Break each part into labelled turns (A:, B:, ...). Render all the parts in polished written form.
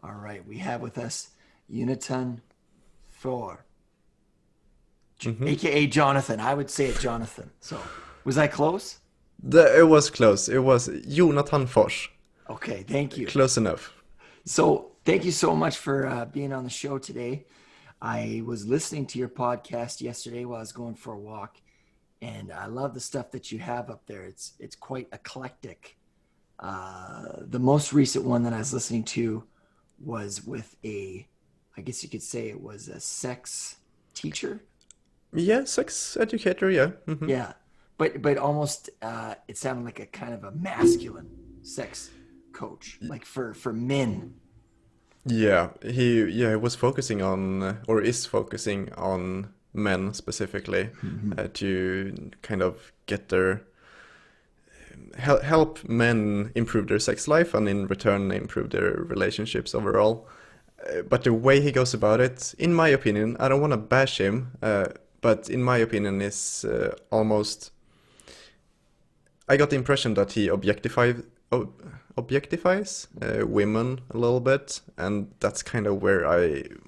A: All right, we have with us Uniton Thor,
B: hmm
A: aka Jonathan. I would say it Jonathan. So, was I close?
B: It was close. It was Jonathan Fors.
A: Okay, thank you.
B: Close enough.
A: So, thank you so much for being on the show today. I was listening to your podcast yesterday while I was going for a walk, and I love the stuff that you have up there. It's quite eclectic. The most recent one that I was listening to was with I guess you could say it was a sex teacher.
B: Yeah, sex educator, yeah.
A: Yeah, but almost it sounded like a kind of a masculine sex coach, like for men.
B: He was focusing on or is focusing on men specifically
A: Mm-hmm.
B: to kind of get their help men improve their sex life and in return improve their relationships overall. But the way he goes about it, in my opinion, I don't want to bash him, but in my opinion, is almost. I got the impression that he objectifies women a little bit, and that's kind of where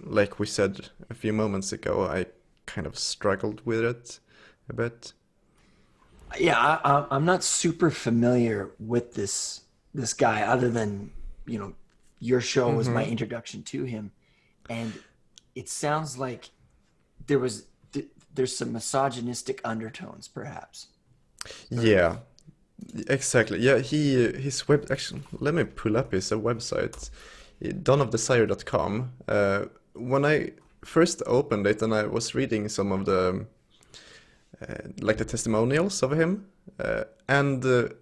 B: like we said a few moments ago, I kind of struggled with it a bit.
A: Yeah, I'm not super familiar with this guy, other than your show was my
B: hmm
A: introduction to him, and it sounds like there was there's some misogynistic undertones, perhaps. Or
B: Yeah, exactly. Yeah, his web actually. Let me pull up his website, donofdesire.com. When I first opened it and I was reading some of the like the testimonials of him, and the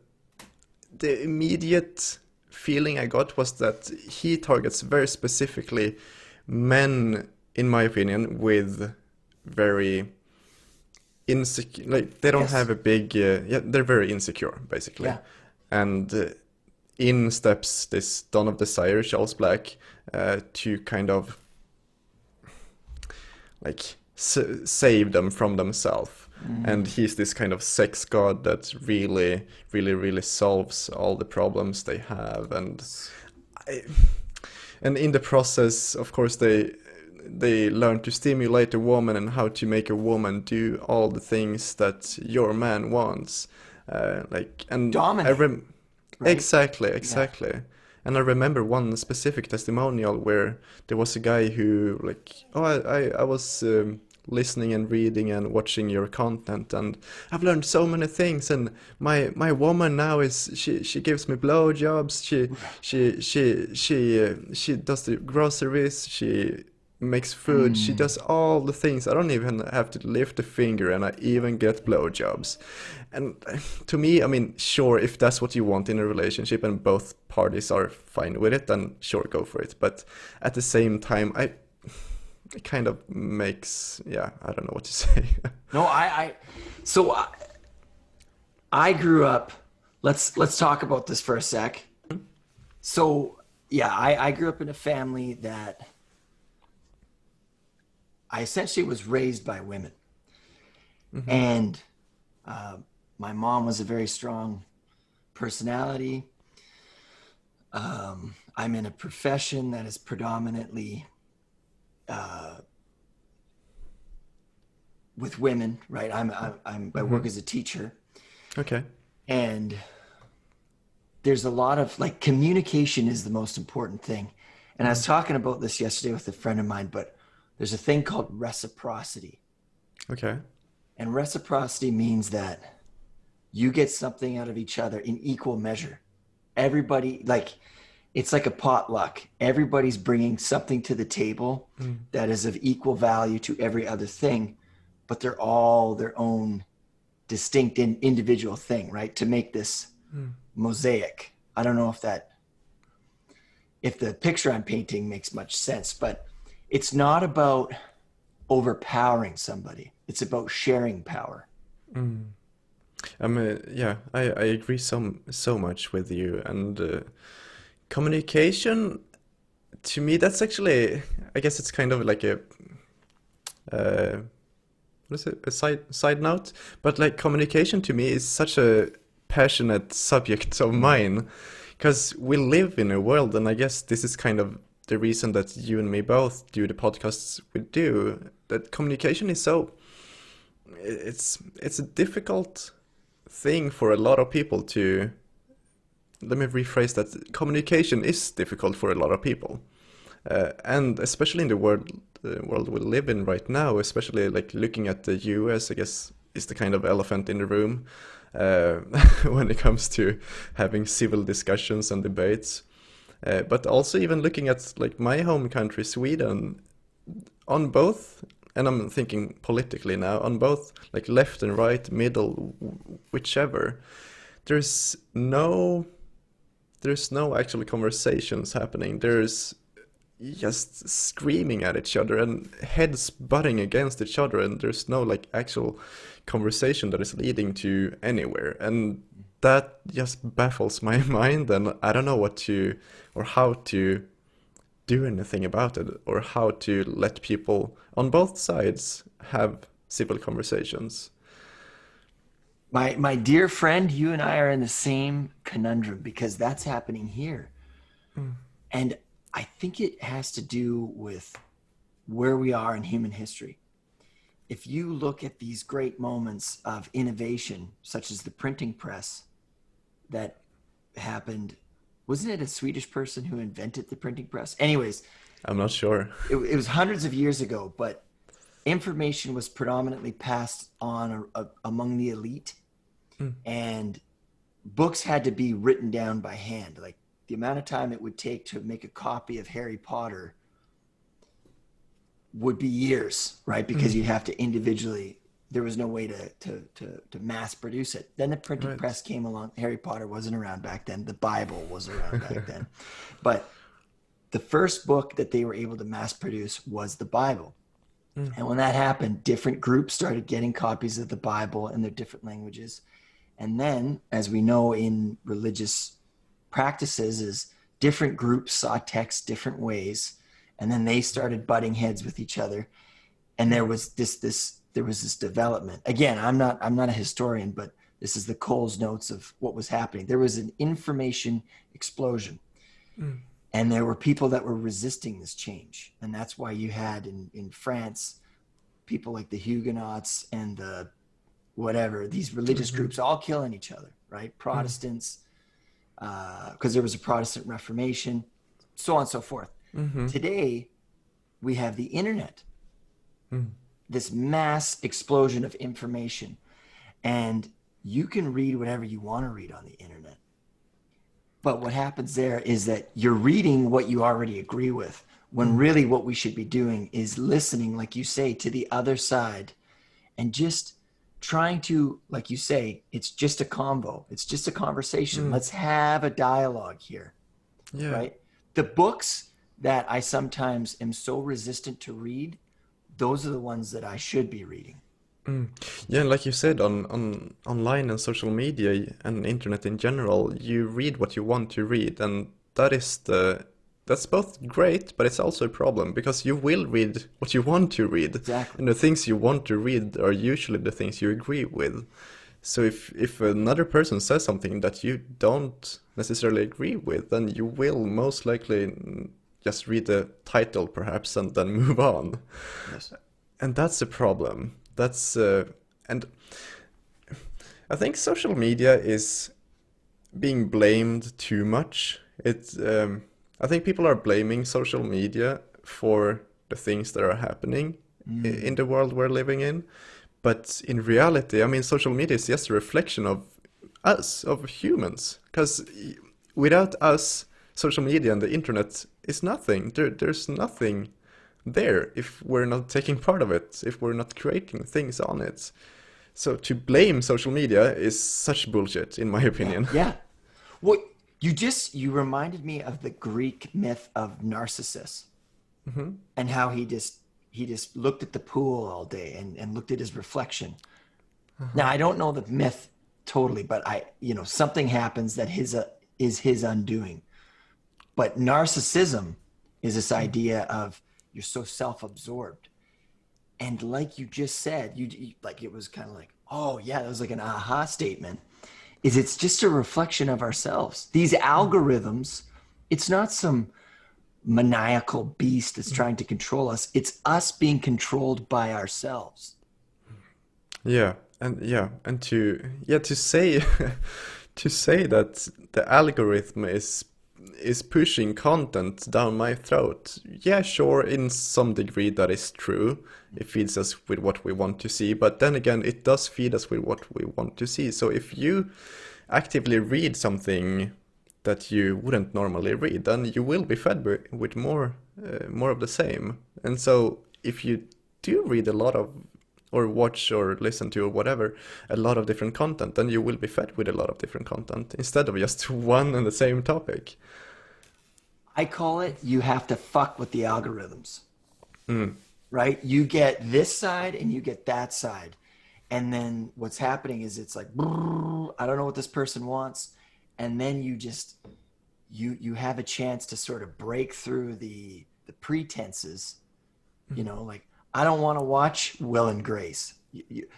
B: immediate feeling I got was that he targets very specifically men, in my opinion, with very insecure, like they don't
A: yes,
B: have a big, yeah, they're very insecure, basically.
A: yeah,
B: And in steps this Dawn of Desire, Charles Black, to kind of like save them from themselves. And
A: mm,
B: he's this kind of sex god that really solves all the problems they have. I, and in the process, of course, they learn to stimulate a woman and how to make a woman do all the things that your man wants. Like, and I
A: dominate,
B: rem
A: right?
B: Exactly,
A: Yeah.
B: exactly. And I remember one specific testimonial where there was a guy who, like, oh, I was listening and reading and watching your content, and I've learned so many things. And my woman now is she gives me blowjobs. She does the groceries. She makes food. She
A: Mm.
B: does all the things. I don't even have to lift a finger, and I even get blowjobs. And to me, I mean, sure, if that's what you want in a relationship and both parties are fine with it, then sure, go for it. But at the same time, it kind of makes, yeah, I don't know what to say.
A: No, so I grew up. Let's talk about this for a sec. So yeah, I grew up in a family that I essentially was raised by women,
B: hmm
A: and uh, my mom was a very strong personality. I'm in a profession that is predominantly with women, right? I
B: hmm
A: work as a teacher,
B: Okay.
A: and there's a lot of like communication is the most important thing. And I was
B: Mm.
A: talking about this yesterday with a friend of mine, but there's a thing called reciprocity.
B: Okay.
A: And reciprocity means that you get something out of each other in equal measure. Everybody, like, it's like a potluck. Everybody's bringing something to the table
B: Mm.
A: that is of equal value to every other thing, but they're all their own distinct and individual thing, right? To make this
B: Mm.
A: mosaic. I don't know if the picture I'm painting makes much sense, but it's not about overpowering somebody. It's about sharing power.
B: Mm. Yeah, I agree so much with you. And communication, to me, that's actually, I guess it's kind of like a uh, what is it, a side note, but like communication to me is such a passionate subject of
A: Mm.
B: mine, because we live in a world, and I guess this is kind of the reason that you and me both do the podcasts we do, that communication is so, it's a difficult thing for a lot of people to, let me rephrase that, communication is difficult for a lot of people. And especially in the world we live in right now, especially like looking at the US, I guess is the kind of elephant in the room uh, when it comes to having civil discussions and debates. But also even looking at like my home country, Sweden, on both, and I'm thinking politically now, on both like left and right, middle, whichever, there's no there's no actual conversations happening. There's just screaming at each other and heads butting against each other, and there's no like actual conversation that is leading to anywhere. And that just baffles my mind, and I don't know what to or how to do anything about it, or how to let people on both sides have civil conversations.
A: My dear friend, you and I are in the same conundrum because that's happening here. And I think it has to do with where we are in human history. If you look at these great moments of innovation, such as the printing press that happened, wasn't it a Swedish person who invented the printing press? Anyways,
B: I'm not sure.
A: it was hundreds of years ago, but information was predominantly passed on among the elite, and books had to be written down by hand. Like the amount of time it would take to make a copy of Harry Potter would be years, right? Because you have to individually, there was no way to mass produce it. Then the printing
B: Right.
A: press came along. Harry Potter wasn't around back then. The Bible was around back then. But the first book that they were able to mass produce was the Bible. And when that happened, different groups started getting copies of the Bible in their different languages. And then, as we know in religious practices, is different groups saw text different ways, and then they started butting heads with each other. And there was this development. Again, I'm not a historian, but this is the Cole's notes of what was happening. There was an information explosion. And there were people that were resisting this change. And that's why you had in France, people like the Huguenots and the whatever, these religious groups all killing each other, right? Protestants, because there was a Protestant Reformation, so on and so forth. Today, we have the internet, this mass explosion of information. And you can read whatever you want to read on the internet. But what happens there is that you're reading what you already agree with, when really what we should be doing is listening, like you say, to the other side, and just trying to, like you say, it's just a convo. It's just a conversation. Let's have a dialogue here,
B: Yeah.
A: right? The books that I sometimes am so resistant to read, those are the ones that I should be reading.
B: Yeah, and like you said, on online and social media and internet in general, you read what you want to read, and that's both great, but it's also a problem because you will read what you want to read,
A: Exactly.
B: and the things you want to read are usually the things you agree with. So if another person says something that you don't necessarily agree with, then you will most likely just read the title perhaps and then move on.
A: Yes.
B: And that's a problem. And I think social media is being blamed too much. I think people are blaming social media for the things that are happening in the world we're living in. But in reality, I mean, social media is just a reflection of us, of humans. Because without us, social media and the internet is nothing. There's nothing there if we're not taking part of it, if we're not creating things on it. So to blame social media is such bullshit, in my opinion.
A: Yeah. Well, you reminded me of the Greek myth of Narcissus, and how he just looked at the pool all day and looked at his reflection. Now, I don't know the myth totally, but something happens that is his undoing. But narcissism is this idea of you're so self-absorbed. And like you just said, you like, it was kind of like, oh yeah, that was like an aha statement. It's just a reflection of ourselves. These algorithms, it's not some maniacal beast that's trying to control us. It's us being controlled by ourselves.
B: Yeah, and to say to say that the algorithm is pushing content down my throat. Yeah, sure, in some degree that is true. It feeds us with what we want to see, but then again, it does feed us with what we want to see. So if you actively read something that you wouldn't normally read, then you will be fed with more of the same. And so if you do read a lot of or watch or listen to or whatever a lot of different content, then you will be fed with a lot of different content instead of just one and the same topic.
A: I call it you have to fuck with the algorithms,
B: Mm.
A: right? You get this side and you get that side. And then what's happening is it's like, I don't know what this person wants. And then you have a chance to sort of break through the pretenses, like I don't want to watch Will and Grace.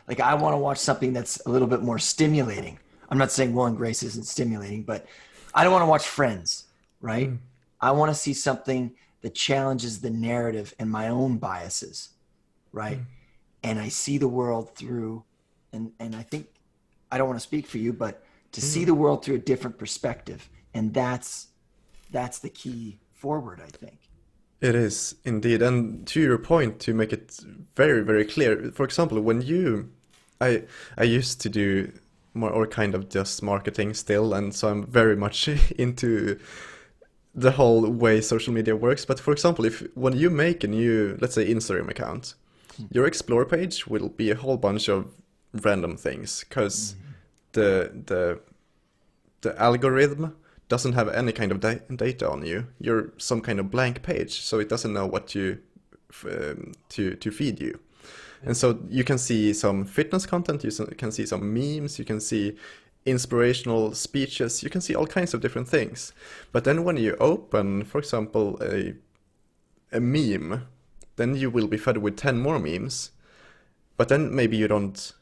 A: Like I want to watch something that's a little bit more stimulating. I'm not saying Will and Grace isn't stimulating, but I don't want to watch Friends, right?
B: Mm.
A: I want to see something that challenges the narrative and my own biases, right?
B: Mm.
A: And I see the world through, and I think I don't want to speak for you, but to see
B: Mm.
A: the world through a different perspective, and that's the key forward, I think.
B: It is indeed, and to your point, to make it very, very clear. For example, I I used to do more or kind of just marketing still, and so I'm very much into the whole way social media works. But for example, if when you make a new, let's say, Instagram account, your explore page will be a whole bunch of random things because the the the algorithm doesn't have any kind of data on you. You're some kind of blank page, so it doesn't know what to feed you. And so you can see some fitness content, can see some memes, you can see inspirational speeches, you can see all kinds of different things. But then when you open, for example, a meme, then you will be fed with 10 more memes. But then maybe you don't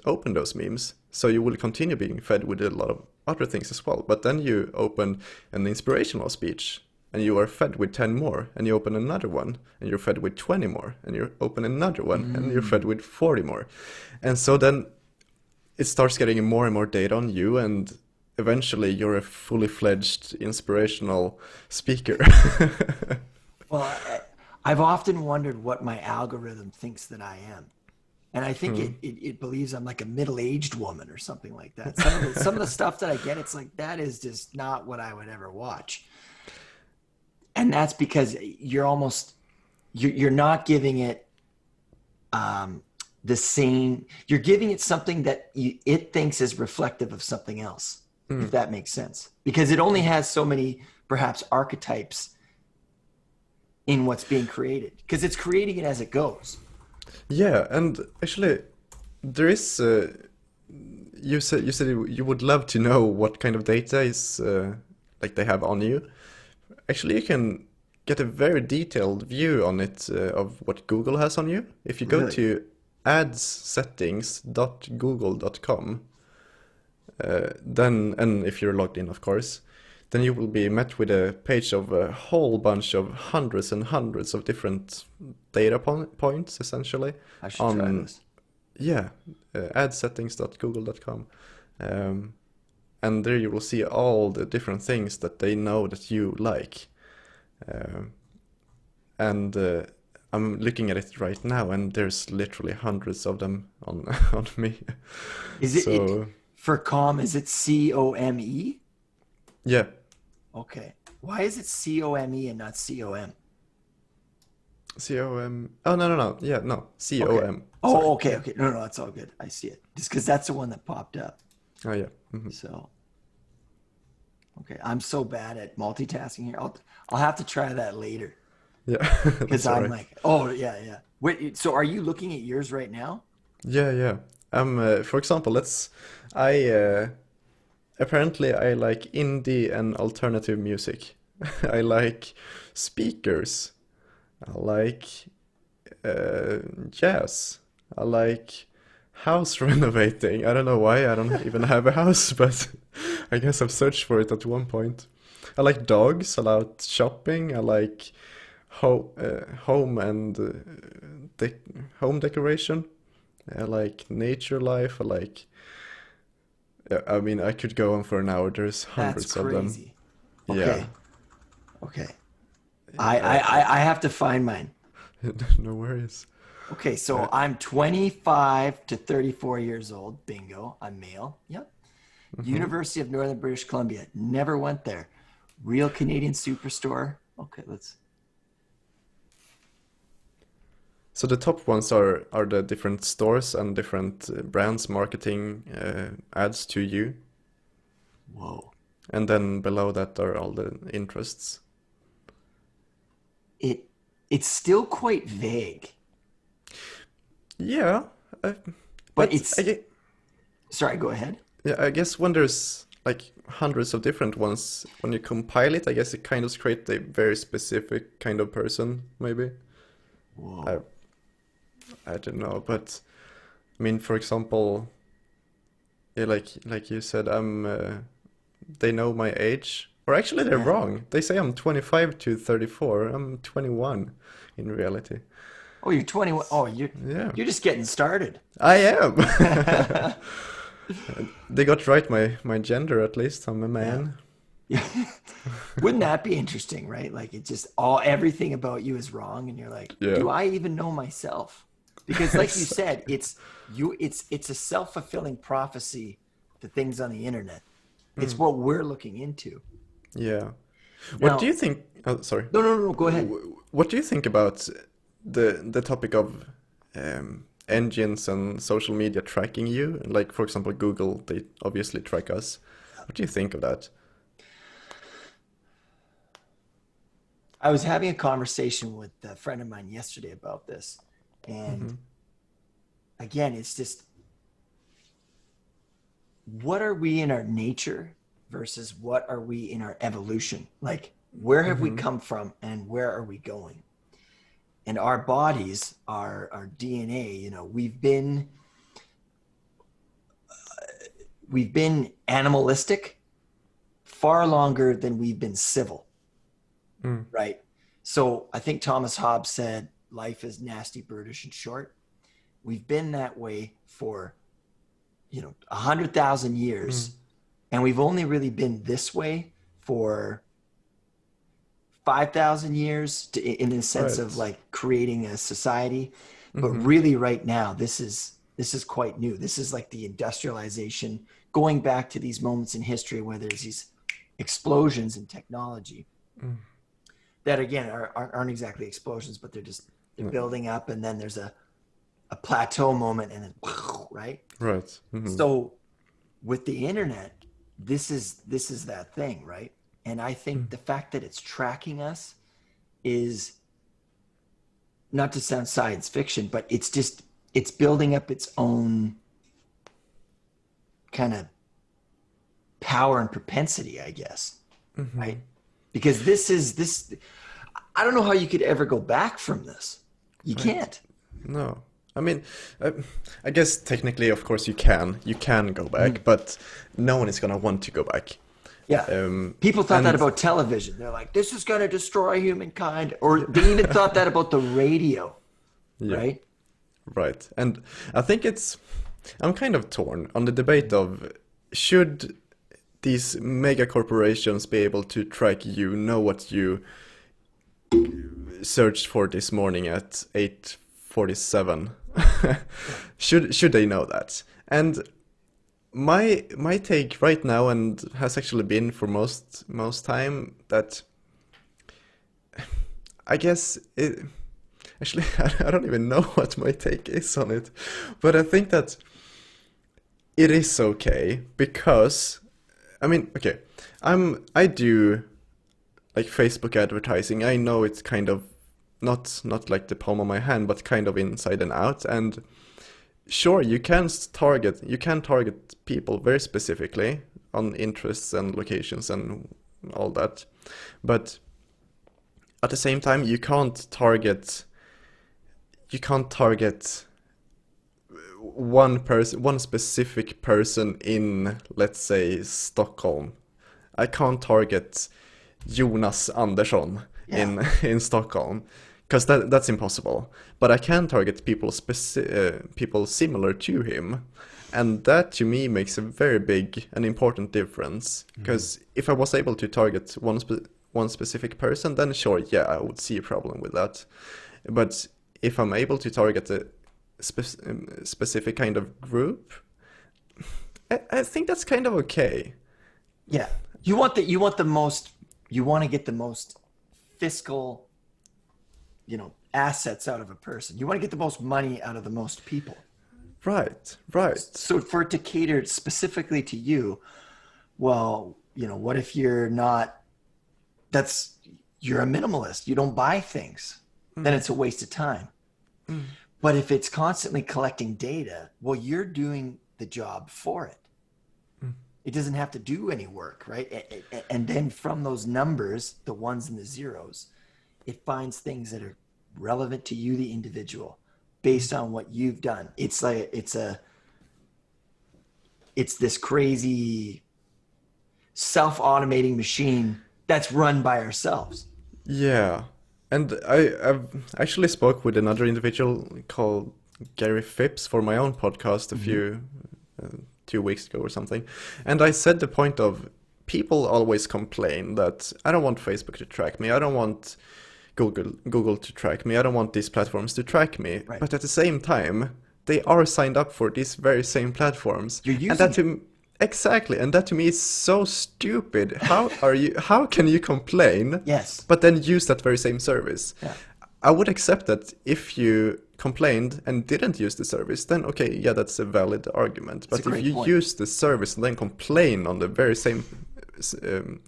B: open those memes, so you will continue being fed with a lot of other things as well. But then you open an inspirational speech and you are fed with 10 more, and you open another one and you're fed with 20 more, and you open another one and you're fed with 40 more. And so then it starts getting more and more data on you, and eventually you're a fully fledged inspirational speaker.
A: Well, I've often wondered what my algorithm thinks that I am. And I think it believes I'm like a middle-aged woman or something like that. Some of the stuff that I get, it's like, that is just not what I would ever watch. And that's because you're not giving it the same, you're giving it something that it thinks is reflective of something else, if that makes sense. Because it only has so many, perhaps, archetypes in what's being created. Because it's creating it as it goes.
B: Yeah, and actually, there is. You said you would love to know what kind of data is like they have on you. Actually, you can get a very detailed view on it of what Google has on you. If you go
A: Really?
B: to adssettings.google.com, then and if you're logged in, of course, then you will be met with a page of a whole bunch of hundreds and hundreds of different data points, essentially.
A: I should try
B: On
A: this.
B: yeah, adsettings.google.com, and there you will see all the different things that they know that you like, um, and I'm looking at it right now, and there's literally hundreds of them on on me.
A: Is it
B: So
A: for com, is it COME?
B: yeah.
A: Okay. Why is it COME and not COM?
B: COM. Oh, no, no, no. Yeah, no.
A: Okay.
B: COM. Sorry.
A: Oh, okay,
B: Yeah.
A: okay. No, no, that's all good. I see it. Just because that's the one that popped up.
B: Oh, yeah. Hmm.
A: So, okay. I'm so bad at multitasking here. I'll have to try that later
B: Yeah,
A: because
B: that's all
A: I'm
B: right.
A: like, oh yeah, yeah. Wait, so are you looking at yours right now?
B: Yeah, yeah. For example, I apparently I like indie and alternative music. I like speakers. I like uh, jazz. I like house renovating. I don't know why. I don't even have a house, but I guess I've searched for it at one point. I like dogs. I like shopping. I like home and home decoration. I like nature life. I like. I mean, I could go on for an hour. There's
A: That's
B: hundreds of them.
A: crazy.
B: Yeah.
A: Okay. Okay. I have to find mine.
B: No worries.
A: Okay,
B: Uh,
A: so I'm 25 to 34 years old. Bingo. I'm male. Yep.
B: mhm.
A: University of Northern British Columbia. Never went there. Real Canadian Superstore. Okay, let's.
B: So the top ones are the different stores and different brands marketing ads to you,
A: Whoa.
B: and then below that are all the interests.
A: It it's still quite vague,
B: Yeah, uh,
A: but
B: but
A: it's. Sorry, go ahead.
B: yeah, I guess when there's like hundreds of different ones, when you compile it, I guess it kind of creates a very specific kind of person, maybe. I
A: Whoa.
B: I don't know, but I mean, for example, yeah, like you said, they know my age. Or actually, they're
A: Yeah.
B: wrong. They say I'm 25 to 34. I'm 21 in reality.
A: Oh, you're 21. Oh,
B: Yeah,
A: you're just getting started.
B: I am. They got right my gender at least. I'm a
A: Yeah.
B: man.
A: Yeah. Wouldn't that be interesting, right? Like it just all everything about you is wrong and you're like,
B: Yeah.
A: do I even know myself? Because like you said,
B: Exactly.
A: it's a self-fulfilling prophecy, the things on the internet. It's
B: Mm,
A: what we're looking into.
B: yeah. What do
A: Now,
B: you think? Oh, sorry.
A: no, go ahead.
B: What do you think about the topic of engines and social media tracking you? Like, for example, Google, they obviously track us. What do you think of that?
A: I was having a conversation with a friend of mine yesterday about this. And
B: Hmm.
A: again, it's just what are we in our nature versus what are we in our evolution? Like, where have we
B: Hmm.
A: come from and where are we going? And our bodies, our DNA, we've been animalistic far longer than we've been civil,
B: Mm.
A: right? So I think Thomas Hobbes said life is nasty, brutish, and short. We've been that way for 100,000 years,
B: Mm.
A: and we've only really been this way for 5,000 years in the sense of
B: Right.
A: like creating a society. But
B: Hmm.
A: really, right now, this is quite new. This is like the industrialization, going back to these moments in history where there's these explosions in technology
B: Mm.
A: that again aren't exactly explosions, but they're
B: No.
A: building up, and then there's a plateau moment, and then right.
B: Right. Hmm.
A: So with the internet, this is that thing, right? And I think
B: Mm.
A: the fact that it's tracking us is, not to sound science fiction, but it's building up its own kind of power and propensity, I guess,
B: Hmm.
A: right? Because this I don't know how you could ever go back from this. You
B: Right.
A: can't.
B: No. I mean, uh, I guess technically, of course, you can. You can go
A: Mhm.
B: back, but no one is gonna want to go back.
A: Yeah.
B: Um,
A: People thought that
B: and
A: about television. They're like, this is going to destroy humankind. Or they even thought that about the radio,
B: yeah,
A: right?
B: right. And I think I'm kind of torn on the debate of should these mega corporations be able to track you, know what you searched for this morning at 8:47? Should they know that? And my take right now, and has actually been for most time, that I guess it actually I don't even know what my take is on it, but I think that it is okay because I mean, okay, I do like Facebook advertising. I know it's kind of not like the palm of my hand, but kind of inside and out. And sure, you can target people very specifically on interests and locations and all that, but at the same time, you can't target one specific person in, let's say, Stockholm. I can't target Jonas Andersson
A: Yeah.
B: in Stockholm, because that's impossible. But I can target people similar to him, and that to me makes a very big and important difference. Because if I was able to target one specific person, then sure, yeah, I would see a problem with that. But if I'm able to target a specific kind of group, I think that's kind of okay.
A: Yeah. You want to get the most fiscal, assets out of a person. You want to get the most money out of the most people.
B: Right, right.
A: So for it to cater specifically to you, well, what if you're a minimalist, you don't buy things, then it's a waste of time. But if it's constantly collecting data, well, you're doing the job for it. It doesn't have to do any work, right? And then from those numbers, the ones and the zeros, it finds things that are relevant to you, the individual, based on what you've done. It's like it's this crazy self-automating machine that's run by ourselves.
B: Yeah. And I've actually spoke with another individual called Gary Phipps for my own podcast a few 2 weeks ago or something. And I said the point of people always complain that I don't want Facebook to track me. I don't want Google to track me. I don't want these platforms to track me.
A: Right.
B: But at the same time, they are signed up for these very same platforms.
A: You're
B: And
A: using
B: that
A: it.
B: to exactly, and that to me is so stupid. How can you complain
A: Yes.
B: but then use that very same service?
A: Yeah.
B: I would accept that if you complained and didn't use the service, then okay, yeah, that's a valid argument. But
A: a
B: if
A: great
B: you
A: point.
B: use the service and then complain on the very same um,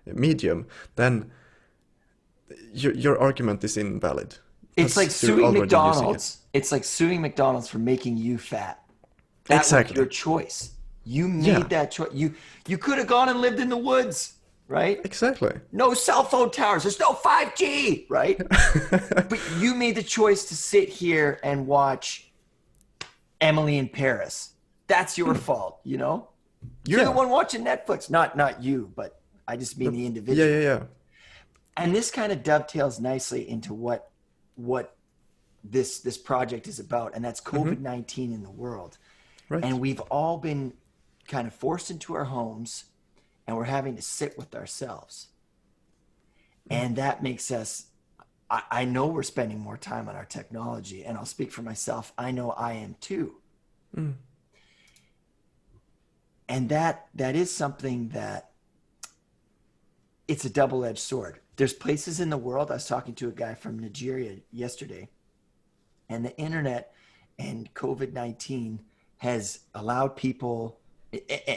B: medium, then your argument is invalid.
A: It's like
B: Because you're
A: suing
B: already using it.
A: McDonald's. It's like suing McDonald's for making you fat. That was
B: Exactly.
A: your choice. You
B: Yeah.
A: made that choice. You could have gone and lived in the woods, right?
B: Exactly.
A: No cell phone towers. There's no 5G, right? But you made the choice to sit here and watch Emily in Paris. That's your fault, You're
B: Yeah.
A: the one watching Netflix. Not you, but I just mean the individual.
B: Yeah.
A: And this kind of dovetails nicely into what this project is about, and that's COVID-19 in the world.
B: Right.
A: And we've all been kind of forced into our homes, and we're having to sit with ourselves. And that makes us, I know we're spending more time on our technology, and I'll speak for myself. I know I am too. And that is something that it's a double-edged sword. There's places in the world, I was talking to a guy from Nigeria yesterday, and the internet and COVID-19 has allowed people,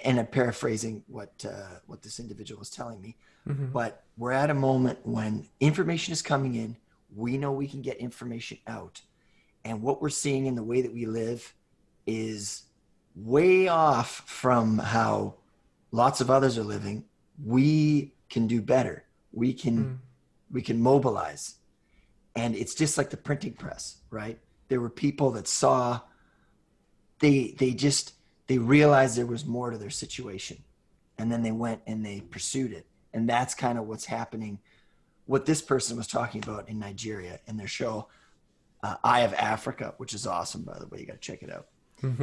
A: and I'm paraphrasing what this individual was telling me, but we're at a moment when information is coming in. We know we can get information out. And what we're seeing in the way that we live is way off from how lots of others are living. We can do better. We can mobilize. And it's just like the printing press, right? There were people that saw, they realized there was more to their situation. And then they went and they pursued it. And that's kind of what's happening. What this person was talking about in Nigeria in their show, Eye of Africa, which is awesome, by the way. You got to check it out.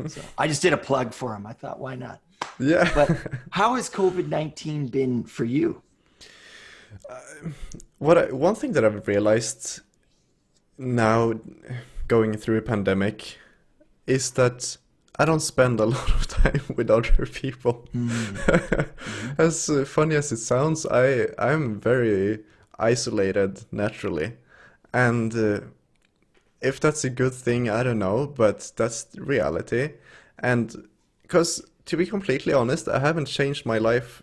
A: So I just did a plug for him. I thought, why not?
B: Yeah.
A: But how has COVID-19 been for you?
B: One thing that I've realized now going through a pandemic is that I don't spend a lot of time with other people. As funny as it sounds, I'm very isolated naturally. And if that's a good thing, I don't know, but that's the reality. And because to be completely honest, I haven't changed my life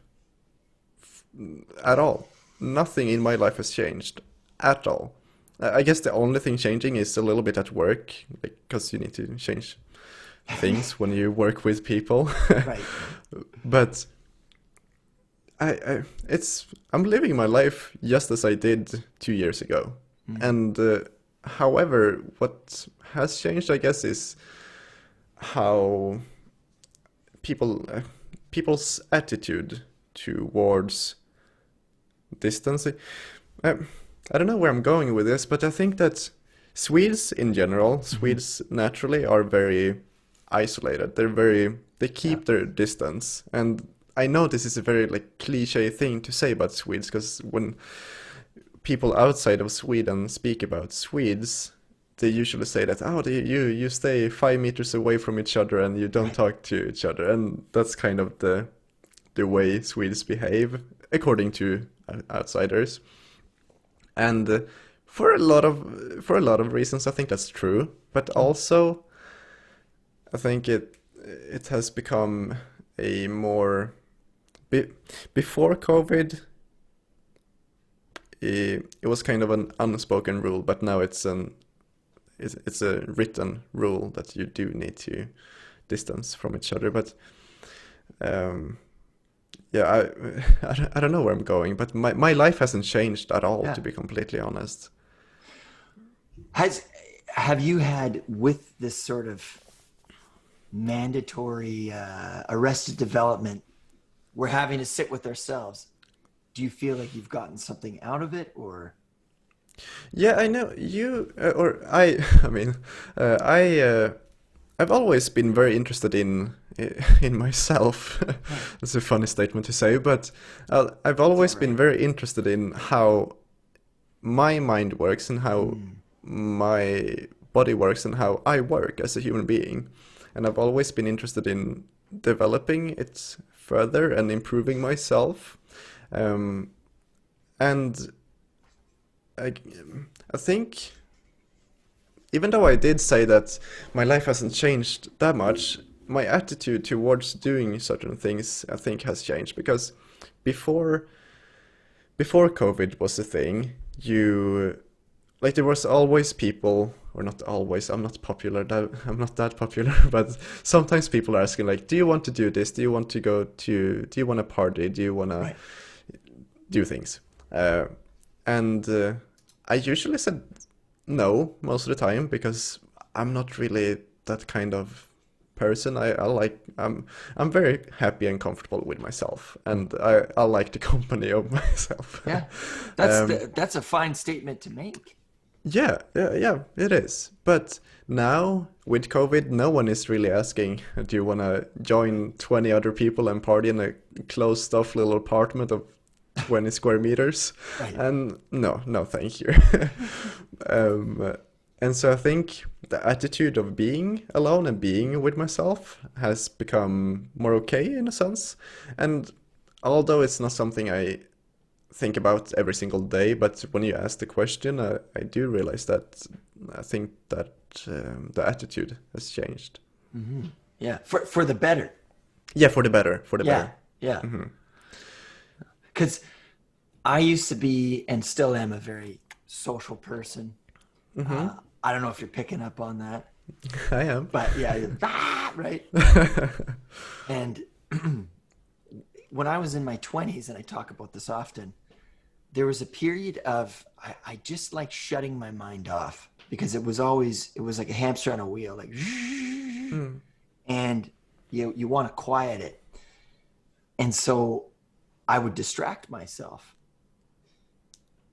B: at all. Nothing in my life has changed at all. I guess the only thing changing is a little bit at work, because you need to change things when you work with people.
A: Right.
B: But I'm living my life just as I did 2 years ago. And however, what has changed, I guess, is how people's attitude towards distance. I, I don't know where I'm going with this, but I think that Swedes in general,
A: Hmm.
B: Swedes naturally are very isolated. They
A: Yeah.
B: keep their distance. And I know this is a very like cliche thing to say about Swedes, because when people outside of Sweden speak about Swedes, they usually say that, oh, you stay 5 meters away from each other and you don't
A: Right.
B: talk to each other. And that's kind of the way Swedes behave, according to outsiders. And for a lot of reasons, I think that's true. But
A: Mhm.
B: also, I think it has become a more be, before COVID, it was kind of an unspoken rule, but now it's a written rule that you do need to distance from each other. But um, yeah, I don't know where I'm going, but my life hasn't changed at all,
A: Yeah.
B: to be completely honest.
A: Has have you had with this sort of mandatory arrested development, we're having to sit with ourselves? Do you feel like you've gotten something out of it, or
B: Yeah, I know you or I. I mean, I've always been very interested in myself.
A: yeah,
B: That's a funny statement to say, but I've
A: it's all
B: always been
A: right.
B: very interested in how my mind works and how
A: Mm,
B: my body works and how I work as a human being. And I've always been interested in developing it further and improving myself. Um, and I, I think, even though I did say that my life hasn't changed that much, my attitude towards doing certain things, I think, has changed. Because before before COVID was a thing, you like there was always people, or not always. I'm not that popular, but sometimes people are asking like, "Do you want to do this? Do you want to go to? Do you want to party? Do you want to
A: right.
B: do things?" Uh, and I usually said no most of the time, because I'm not really that kind of person. I'm very happy and comfortable with myself, and I like the company of myself.
A: Yeah,
B: um,
A: that's a fine statement to make.
B: yeah, it is. But now with COVID, no one is really asking, do you want to join 20 other people and party in a closed off little apartment of 20 square meters?
A: Right.
B: And no, no, thank you. um, and so I think the attitude of being alone and being with myself has become more okay in a sense. And although it's not something I think about every single day, but when you ask the question, I do realize that I think that the attitude has changed.
A: Hmm. Yeah, for the better.
B: Yeah, for the better, for the
A: Yeah,
B: better.
A: yeah.
B: Hmm.
A: Because I used to be and still am a very social person.
B: Hmm.
A: I don't know if you're picking up on that,
B: I am.
A: but yeah, right. And when I was in my 20s, and I talk about this often, there was a period of I just like shutting my mind off because it was like a hamster on a wheel, like,
B: Mm.
A: and you want to quiet it. And so I would distract myself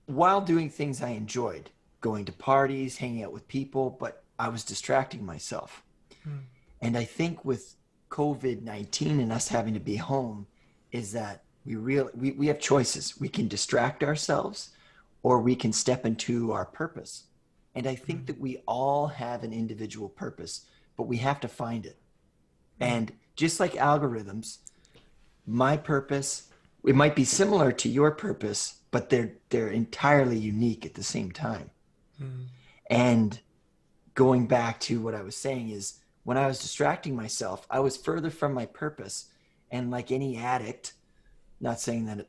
A: while doing things I enjoyed, going to parties, hanging out with people, but I was distracting myself. And I think with COVID-19 and us having to be home is that we have choices. We can distract ourselves or we can step into our purpose. And I think
B: Mm.
A: that we all have an individual purpose, but we have to find it.
B: Mm.
A: And just like algorithms, my purpose, it might be similar to your purpose, but they're entirely unique at the same time.
B: Mm.
A: And going back to what I was saying is when I was distracting myself, I was further from my purpose. And like any addict, not saying that,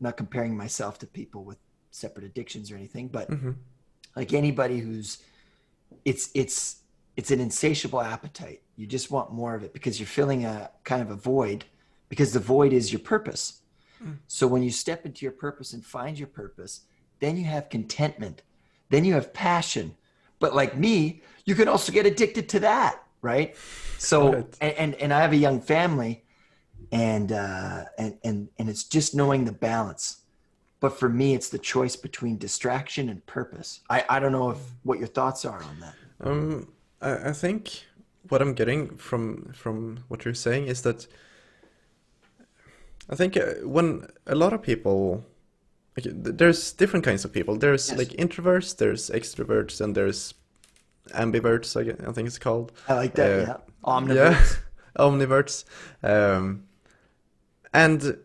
A: not comparing myself to people with separate addictions or anything, but
B: Mhm.
A: like anybody who's, it's, it's, it's an insatiable appetite. You just want more of it because you're filling a kind of a void because the void is your purpose.
B: Mm.
A: So when you step into your purpose and find your purpose, then you have contentment, then you have passion. But like me, you can also get addicted to that, right? So
B: Right.
A: and I have a young family, and it's just knowing the balance. But for me, it's the choice between distraction and purpose. I don't know if what your thoughts are on that.
B: I think what I'm getting from what you're saying is that I think when a lot of people, like, there's different kinds of people. There's
A: Yes.
B: like introverts, there's extroverts, and there's ambiverts. I think it's called.
A: I like that. Yeah.
B: Yeah,
A: Omniverts.
B: omniverts, and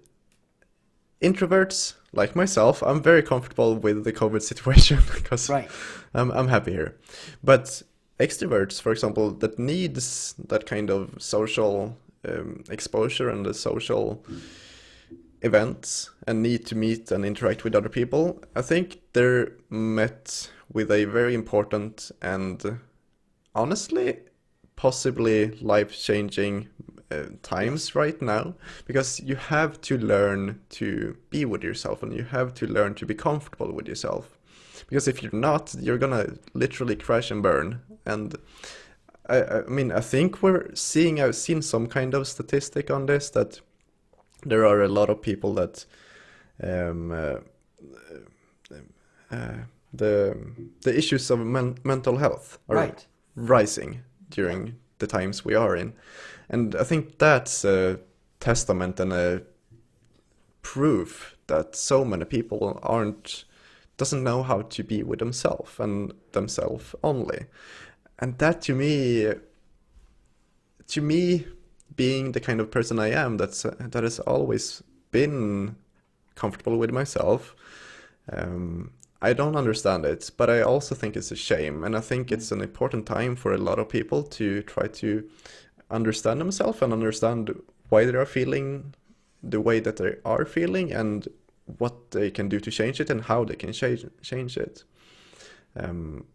B: introverts like myself. I'm very comfortable with the COVID situation because
A: Right.
B: I'm happy here. But extroverts, for example, that needs that kind of social exposure and the social events and need to meet and interact with other people, I think they're met with a very important and honestly possibly life-changing times
A: Yes.
B: right now, because you have to learn to be with yourself and you have to learn to be comfortable with yourself, because if you're not, you're gonna literally crash and burn. And I mean, I think I've seen some kind of statistic on this, that there are a lot of people that um, uh, uh, the issues of mental health are
A: Right.
B: rising
A: Yep.
B: during the times we are in. And I think that's a testament and a proof that so many people doesn't know how to be with themselves and themselves only. And that to me, being the kind of person I am, that has always been comfortable with myself, I don't understand it, but I also think it's a shame, and I think it's an important time for a lot of people to try to understand themselves and understand why they are feeling the way that they are feeling, and what they can do to change it and how they can change it. Um,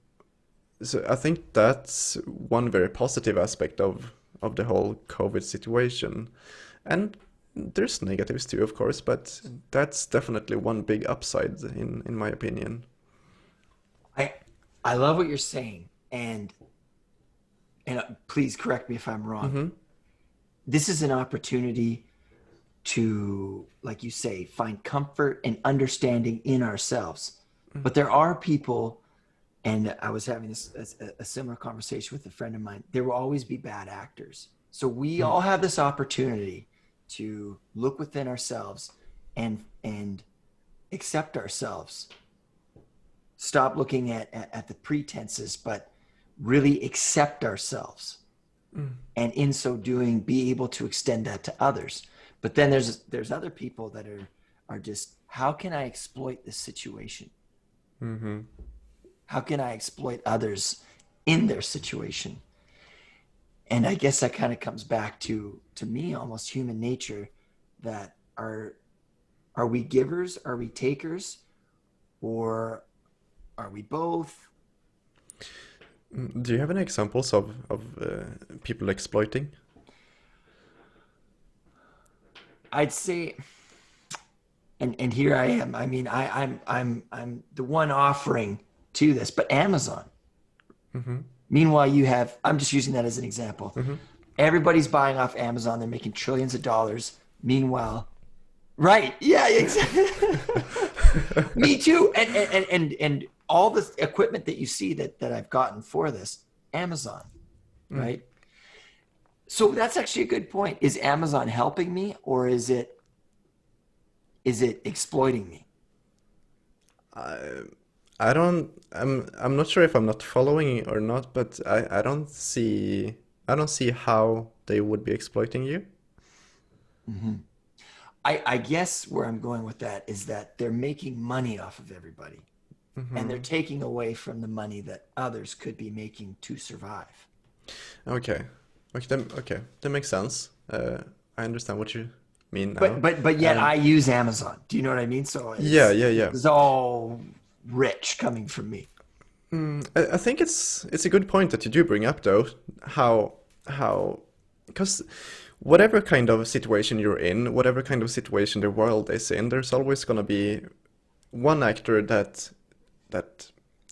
B: so I think that's one very positive aspect of the whole COVID situation. And there's negatives too, of course, but that's definitely one big upside in my opinion.
A: I I love what you're saying, and please correct me if I'm wrong.
B: Mm-hmm.
A: This is an opportunity to, like you say, find comfort and understanding in ourselves. But there are people, and I was having a similar conversation with a friend of mine. There will always be bad actors. So we all have this opportunity to look within ourselves and accept ourselves. Stop looking at the pretenses, but really accept ourselves. And in so doing, be able to extend that to others. But then there's other people that are just, how can I exploit this situation?
B: Mm-hmm.
A: How can I exploit others in their situation? And I guess that kind of comes back to me, almost human nature, that are we givers? Are we takers? Or are we both?
B: Do you have any examples of people exploiting?
A: I'd say, and here I am. I mean, I'm the one offering to this, but Amazon.
B: Mm-hmm.
A: Meanwhile, I'm just using that as an example.
B: Mm-hmm.
A: Everybody's buying off Amazon. They're making trillions of dollars. Meanwhile, right. Yeah, exactly. Me too. And all the equipment that you see that I've gotten for this, Amazon, right? So that's actually a good point. Is Amazon helping me, or is it exploiting me?
B: I don't. I'm not sure if I'm not following or not, but I don't see how they would be exploiting you.
A: I guess where I'm going with that is that they're making money off of everybody, and they're taking away from the money that others could be making to survive.
B: Okay. Okay, that makes sense. I understand what you mean
A: But
B: now.
A: but but yet I use Amazon. Do you know what I mean? So
B: Yeah, yeah, yeah.
A: it's all rich coming from me.
B: I think it's a good point that you do bring up, though. How because whatever kind of situation you're in, whatever kind of situation the world is in, there's always gonna be one actor that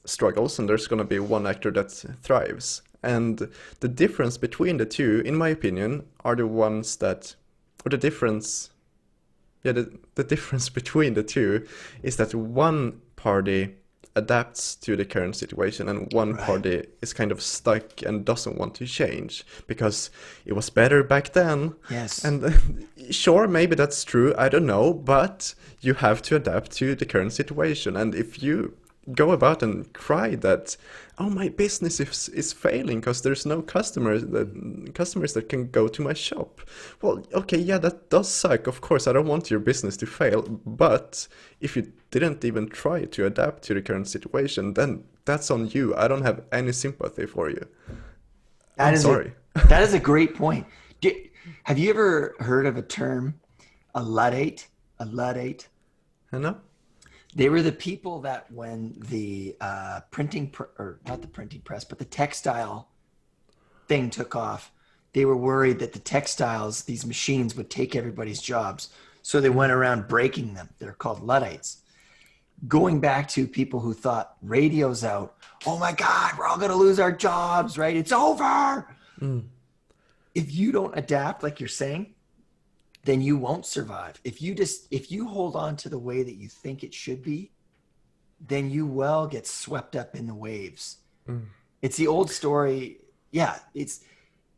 B: struggles, and there's gonna be one actor that thrives. And the difference between the two, in my opinion, are the ones that, or the difference. yeah, the difference between the two is that one party adapts to the current situation and one
A: Right.
B: party is kind of stuck and doesn't want to change because it was better back then.
A: Yes.
B: And sure, maybe that's true, I don't know, but you have to adapt to the current situation. And if you go about and cry that, oh, my business is failing because there's no customers that can go to my shop. Well, okay, yeah, that does suck. Of course, I don't want your business to fail, but if you didn't even try to adapt to the current situation, then that's on you. I don't have any sympathy for you.
A: That
B: I'm
A: is a
B: sorry.
A: that is a great point. Do, have you ever heard of a term, a Luddite? A Luddite?
B: You know?
A: They were the people that when the or not the printing press, but the textile thing took off, they were worried that the textiles, these machines, would take everybody's jobs. So they went around breaking them. They're called Luddites. Going back to people who thought radio's out, oh my God, we're all going to lose our jobs, right? It's over.
B: Mm.
A: If you don't adapt, like you're saying, then you won't survive. If you hold on to the way that you think it should be, then you will get swept up in the waves.
B: Mm.
A: It's the old story. Yeah, it's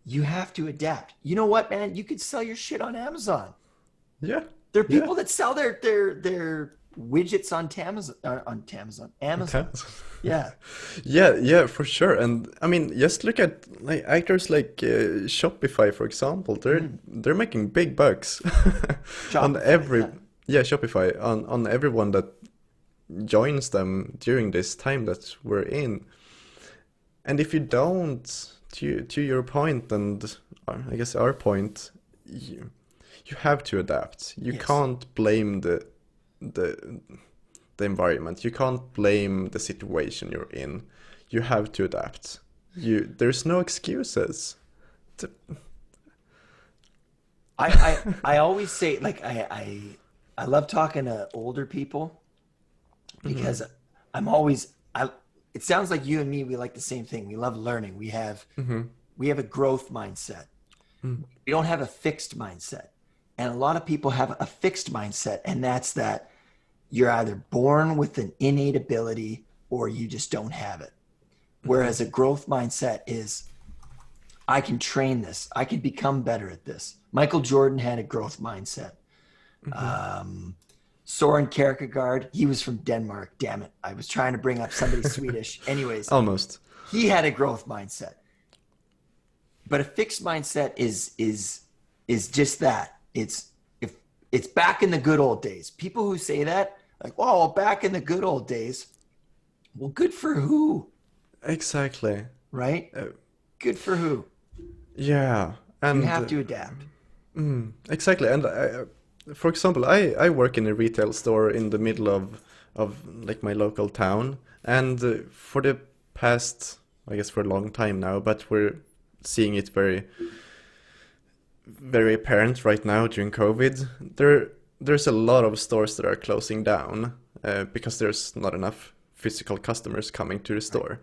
A: you have to adapt. You know what, man? You could sell your shit on Amazon.
B: Yeah,
A: There are
B: yeah.
A: people that sell their widgets on Amazon. Yeah.
B: Yeah, yeah, for sure. And I mean, just look at like actors like Shopify, for example.
A: Mm.
B: They're making big bucks on
A: Shopify.
B: every
A: Yeah.
B: yeah, Shopify on everyone that joins them during this time that we're in. And if you don't, to your point and I guess our point, you have to adapt. You
A: Yes.
B: can't blame the the environment. You can't blame the situation you're in. You have to adapt. There's no excuses. To-
A: I always say like I love talking to older people
B: Mhm,
A: because I'm always I it sounds like you and me we like the same thing. We love learning.
B: mhm,
A: We have a growth mindset.
B: mm,
A: We don't have a fixed mindset. And a lot of people have a fixed mindset and that's that you're either born with an innate ability or you just don't have it.
B: mhm,
A: Whereas a growth mindset is I can train this. I can become better at this. Michael Jordan had a growth mindset.
B: mhm.
A: Um, Soren Kierkegaard, he was from Denmark. Damn it. I was trying to bring up somebody Swedish. Anyways,
B: Almost.
A: he had a growth mindset. But a fixed mindset is just that. If it's back in the good old days. People who say that, like, oh, back in the good old days. Well, good for who?
B: Exactly.
A: Right?
B: Uh,
A: Good for who?
B: yeah.
A: You
B: And
A: have to adapt.
B: exactly. And for example, I work in a retail store in the middle of like my local town, and for the past, I guess, for a long time now, but we're seeing it very apparent right now during COVID. There's a lot of stores that are closing down because there's not enough physical customers coming to the
A: Right.
B: store.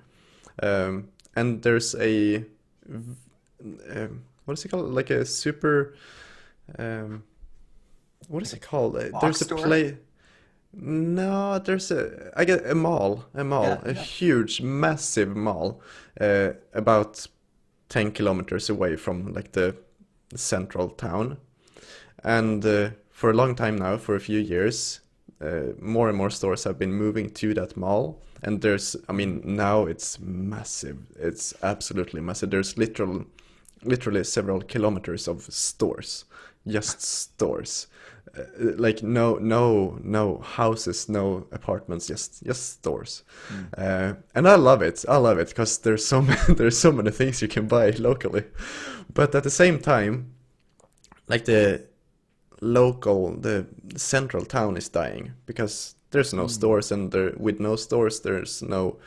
B: And there's a what is it called? Like a super what is
A: Like
B: it called?
A: a box
B: There's a
A: store?
B: play. No, there's I get
A: Yeah,
B: a
A: yeah.
B: huge, massive mall, about 10 kilometers away from like the central town. And for a long time now, for a few years, more and more stores have been moving to that mall. And I mean, now it's massive. It's absolutely massive. There's literally several kilometers of stores, just stores. Like no houses, no apartments, just stores.
A: Mm.
B: And I love it. I love it because there's so many, there's so many things you can buy locally. But at the same time, like the central town is dying because there's no
A: Mm.
B: stores, and with no stores there's no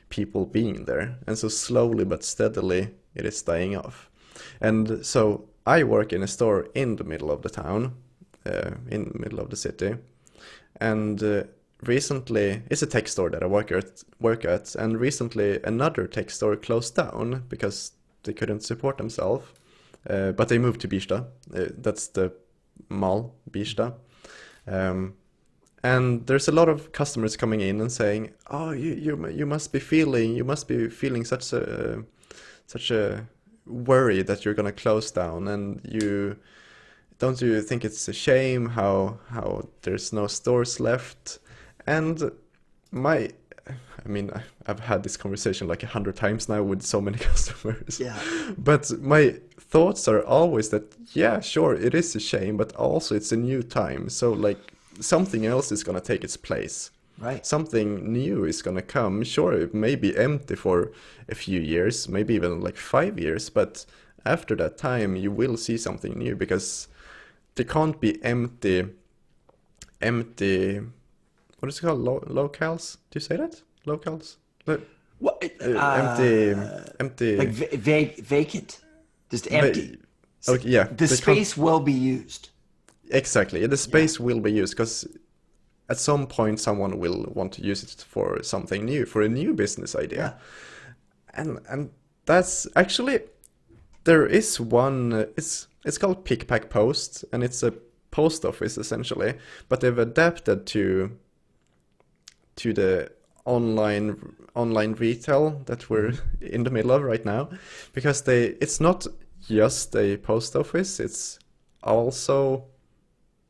B: people being there, and so slowly but steadily it is dying off. And so I work in a store in the middle of the town, in the middle of the city, and recently it's a tech store that I work at, and recently another tech store closed down because they couldn't support themselves, but they moved to Birsta. That's the mall, Birsta. Um, and there's a lot of customers coming in and saying, "Oh, you must be feeling such a worry that you're gonna close down, and you think it's a shame how there's no stores left?" And my I've had this conversation like 100 times now with so many customers.
A: Yeah.
B: But my thoughts are always that, yeah, sure, it is a shame, but also it's a new time. So like something else is gonna take its place.
A: Right.
B: Something new is gonna come. Sure, it may be empty for a few years, maybe even like 5 years, but after that time you will see something new, because there can't be empty, what is it called? Locales? Do you say that? Locales?
A: What?
B: Empty, empty.
A: Like vacant, just empty.
B: Okay, yeah,
A: The
B: they can't.
A: space will be used.
B: Exactly. The
A: Yeah.
B: space will be used because at some point someone will want to use it for something new, for a new business
A: Yeah.
B: idea. And that's actually, there is one. It's called Pick Pack Post, and it's a post office essentially, but they've adapted to the online retail that we're in the middle of right now, because it's not just a post office, it's also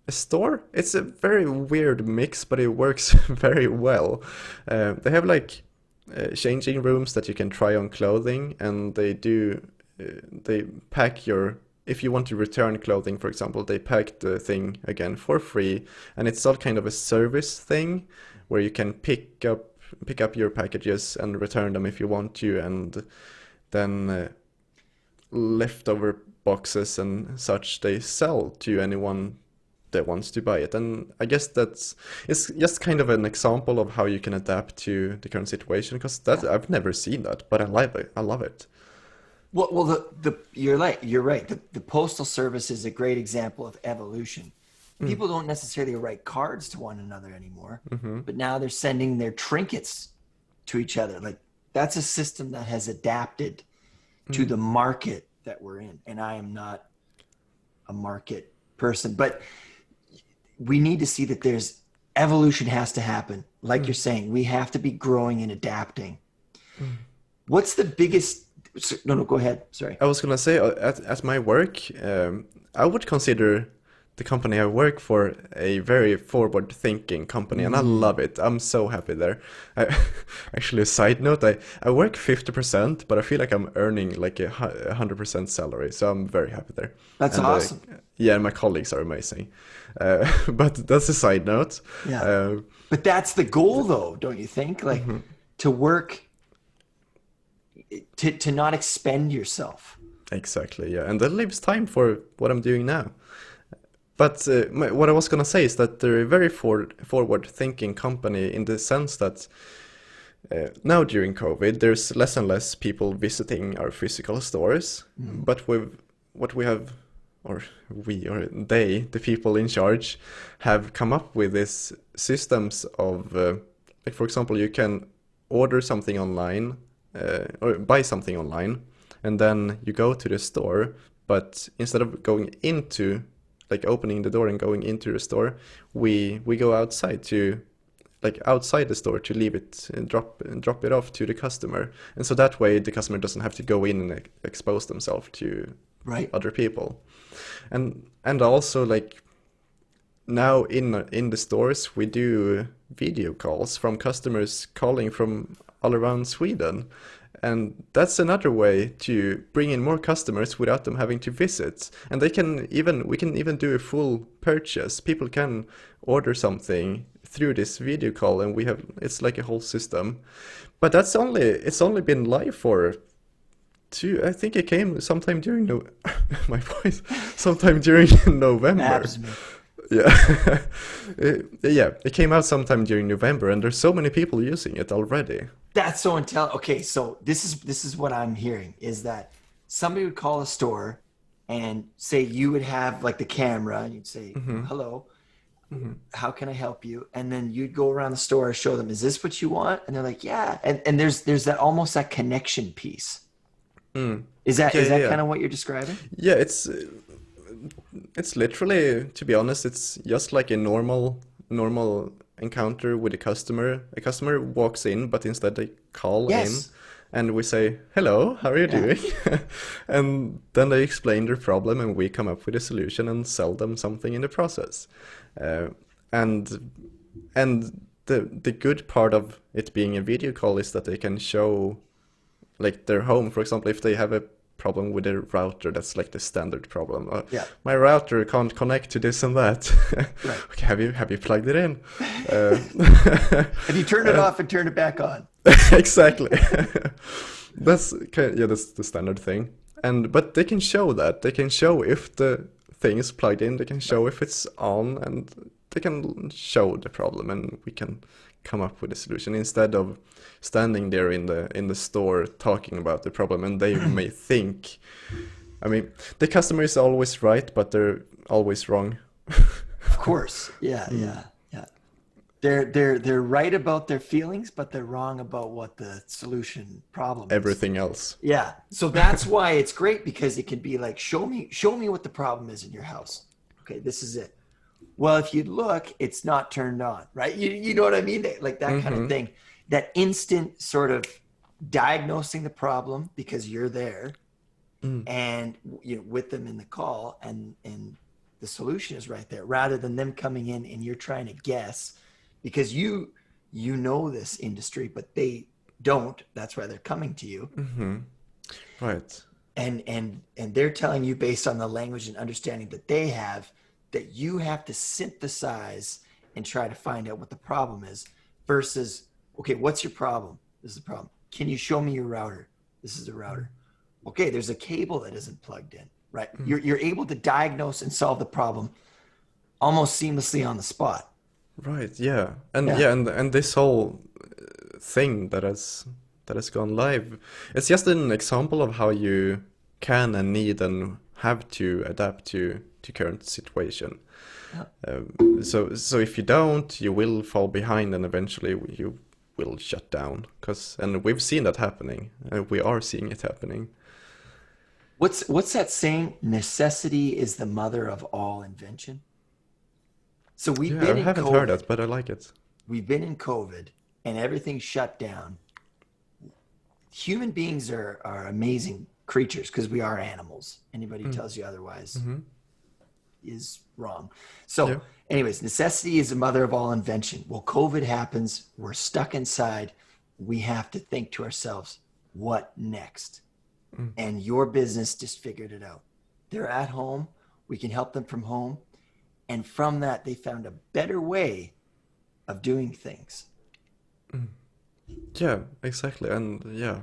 B: a store. It's a very weird mix, but it works very well. They have like changing rooms that you can try on clothing, and they pack your, if you want to return clothing, for example, they pack the thing again for free, and it's all kind of a service thing where you can pick up your packages and return them if you want to, and then leftover boxes and such they sell to anyone that wants to buy it. And I guess it's just kind of an example of how you can adapt to the current situation, because that I've never seen that, but I love it. I love it.
A: Well, the you're right. You're right. The postal service is a great example of evolution. People don't necessarily write cards to one another anymore, but now they're sending their trinkets to each other. Like that's a system that has adapted to the market that we're in. And I am not a market person, but we need to see that there's evolution has to happen. Like you're saying, we have to be growing and adapting. What's the biggest? No, no, go ahead. Sorry.
B: I was gonna say, at my work, I would consider the company I work for a very forward-thinking company, and I love it. I'm so happy there. Actually, a side note, I work 50%, but I feel like I'm earning like 100% salary, so I'm very happy there.
A: That's
B: And
A: awesome.
B: yeah, my colleagues are amazing. But that's a side note.
A: Yeah.
B: Uh,
A: But that's the goal though, don't you think? Like to work to not expend yourself.
B: exactly, yeah, and that leaves time for what I'm doing now. But what I was gonna say is that they're a very forward-thinking company, in the sense that now during COVID, there's less and less people visiting our physical stores. But what we have, or we, or they, the people in charge, have come up with is systems of, like for example, you can order something online, or buy something online, and then you go to the store, but instead of going into, like opening the door and going into the store, we go outside to, like outside the store, to leave it and drop it off to the customer. And so that way the customer doesn't have to go in and expose themselves to
A: Right.
B: other people. And also, like, now in the stores we do video calls from customers calling from all around Sweden. And that's another way to bring in more customers without them having to visit. And we can even do a full purchase. People can order something through this video call, and it's like a whole system. But it's only been live for I think it came sometime during my voice, sometime during November.
A: Abs me.
B: Yeah. Yeah, it came out sometime during November, and there's so many people using it already.
A: That's so intelligent. Okay, so this is what I'm hearing is that somebody would call a store and say you would have like the camera and you'd say, "Hello, how can I help you?" And then you'd go around the store, show them, "Is this what you want?" And they're like, "Yeah." And there's that almost that connection piece. Is that
B: Yeah,
A: is
B: yeah,
A: that
B: yeah.
A: kind of what you're describing?
B: Yeah, it's it's literally, to be honest, it's just like a normal encounter with a customer. A customer walks in, but instead they call in,
A: Yes.
B: and we say, "Hello, how are you
A: Yeah.
B: doing?" And then they explain their problem, and we come up with a solution and sell them something in the process. Uh, and and the good part of it being a video call is that they can show like their home. For example, if they have a problem with their router, that's like the standard problem.
A: Yeah.
B: My router can't connect to this and that.
A: Right.
B: Okay, have you plugged it in? Uh,
A: Have you turned it off and turned it back on?
B: exactly. That's the standard thing. And but they can show that. They can show if the thing is plugged in. They can
A: Right.
B: show if it's on, and they can show the problem, and we can come up with a solution instead of standing there in the store talking about the problem, and they may think. I mean, the customer is always right, but they're always wrong.
A: Of course. Yeah, yeah, yeah. They're right about their feelings, but they're wrong about what the solution problem is.
B: Everything else.
A: Yeah. So that's why it's great, because it can be like, show me what the problem is in your house. Okay, this is it. Well, if you look, it's not turned on, right? You know what I mean? Like that kind of
B: Mm-hmm.
A: thing. That instant sort of diagnosing the problem because you're there
B: Mm.
A: and with them in the call, and the solution is right there, rather than them coming in and you're trying to guess because you know this industry, but they don't. That's why they're coming to you,
B: Mm-hmm. Right.
A: and they're telling you based on the language and understanding that they have, that you have to synthesize and try to find out what the problem is, versus, okay, what's your problem? This is the problem. Can you show me your router? This is the router. Okay, there's a cable that isn't plugged in, right? You're able to diagnose and solve the problem almost seamlessly on the spot.
B: Right, yeah. And
A: Yeah.
B: yeah, and this whole thing that has gone live, it's just an example of how you can and need and have to adapt to current situation.
A: Yeah.
B: So if you don't, you will fall behind, and eventually you will shut down. And we've seen that happening. We are seeing it happening.
A: What's that saying? Necessity is the mother of all invention. So we've
B: Yeah,
A: been
B: I
A: in
B: haven't heard
A: COVID.
B: that, but I like it.
A: We've been in COVID and everything's shut down. Human beings are amazing creatures because we are animals. Anybody who tells you otherwise
B: Mm-hmm.
A: is wrong. So,
B: Yeah.
A: anyways, necessity is the mother of all invention. Well, COVID happens. We're stuck inside. We have to think to ourselves, what next? And your business just figured it out. They're at home. We can help them from home. And from that, they found a better way of doing things.
B: Yeah, exactly. And yeah,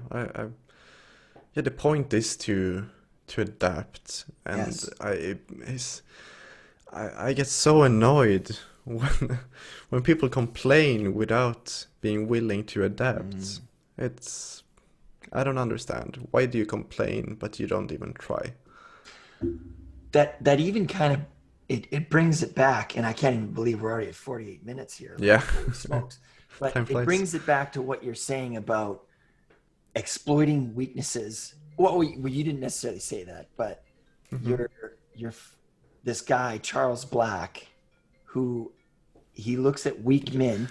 B: yeah, the point is to adapt. And
A: Yes.
B: I get so annoyed when people complain without being willing to adapt. It's I don't understand. Why do you complain but you don't even try?
A: That even kind of, it brings it back, and I can't even believe we're already at 48 minutes here. Like,
B: Yeah.
A: holy smokes. But
B: Time
A: it
B: flies.
A: brings it back to what you're saying about exploiting weaknesses. Well, you didn't necessarily say that, but you're you're this guy Charles Black, who he looks at weak men.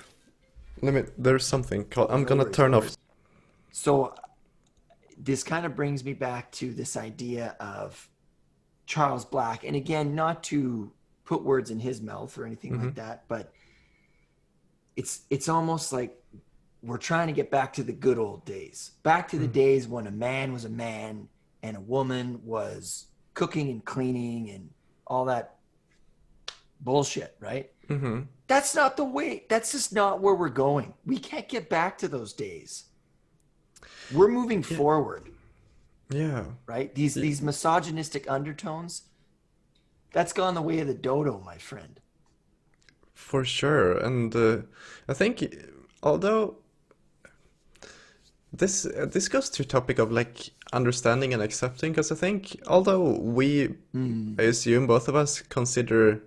B: There's something called, I'm
A: No
B: gonna
A: worries, no
B: turn off.
A: worries. So this kind of brings me back to this idea of Charles Black, and again, not to put words in his mouth or anything like that, but it's almost like we're trying to get back to the good old days, back to the days when a man was a man and a woman was cooking and cleaning and all that bullshit, right?
B: Mm-hmm.
A: That's not the way. That's just not where we're going. We can't get back to those days. We're moving forward,
B: Yeah.
A: right? These misogynistic undertones, that's gone the way of the dodo, my friend.
B: For sure, and I think although this goes to a topic of like understanding and accepting, because I think although I assume both of us consider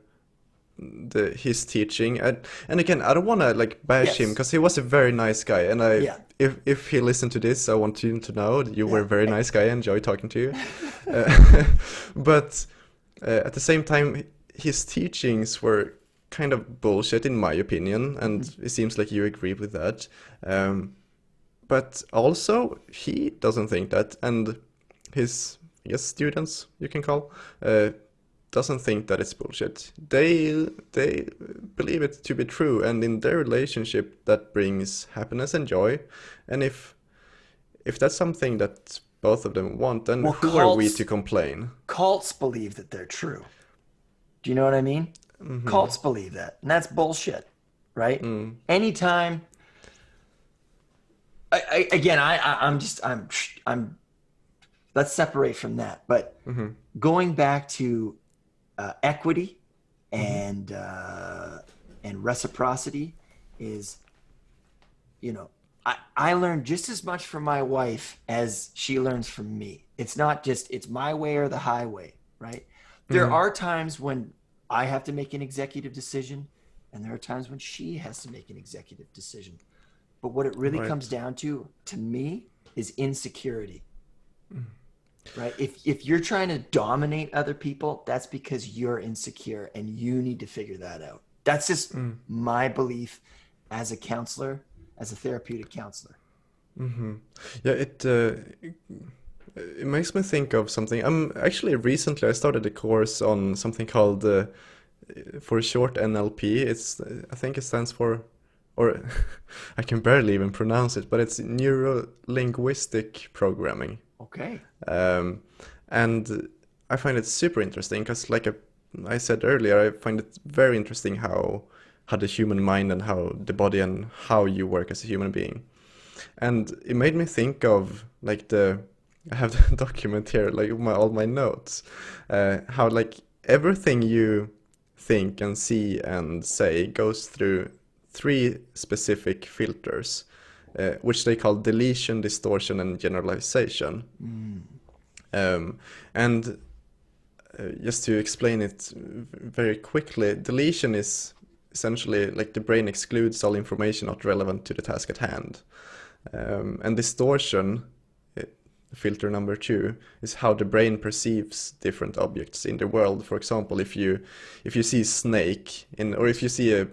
B: his teaching, and again I don't want to like bash him
A: Yes.
B: because he was a very nice guy, and
A: Yeah.
B: if he listened to this, I want you to know that you were
A: Yeah.
B: a very nice guy. I enjoy talking to you, uh, but At the same time, his teachings were kind of bullshit in my opinion, and it seems like you agree with that. Um, but also, he doesn't think that, and his, I guess, students, you can call, doesn't think that it's bullshit. They believe it to be true, and in their relationship, that brings happiness and joy. And if that's something that both of them want, then
A: Well,
B: who are we to complain?
A: cults believe that they're true. Do you know what I mean?
B: Mm-hmm.
A: Cults believe that, and that's bullshit, right?
B: Mm.
A: Anytime, again, I'm. Let's separate from that. But
B: Mm-hmm.
A: going back to equity
B: Mm-hmm.
A: and reciprocity is, you know, I learn just as much from my wife as she learns from me. It's not just it's my way or the highway, right? There
B: Mm-hmm.
A: are times when I have to make an executive decision, and there are times when she has to make an executive decision. But what it really comes
B: Right.
A: down to me, is insecurity, right? If you're trying to dominate other people, that's because you're insecure and you need to figure that out. That's just
B: Mm.
A: my belief as a counselor, as a therapeutic counselor.
B: Mm-hmm. Yeah, it makes me think of something. Actually recently I started a course on something called for short NLP. It's I think it stands for, or I can barely even pronounce it, but it's neuro linguistic programming.
A: Okay.
B: Um, and I find it super interesting because, like I said earlier, I find it very interesting how the human mind and how the body and how you work as a human being. And it made me think of like the I have the document here, like all my notes, how like everything you think and see and say goes through three specific filters, which they call deletion, distortion, and generalization.
A: Mm.
B: Um, and just to explain it very quickly, deletion is essentially like the brain excludes all information not relevant to the task at hand. And distortion, uh, filter number two, is how the brain perceives different objects in the world. For example, if you see a snake or if you see a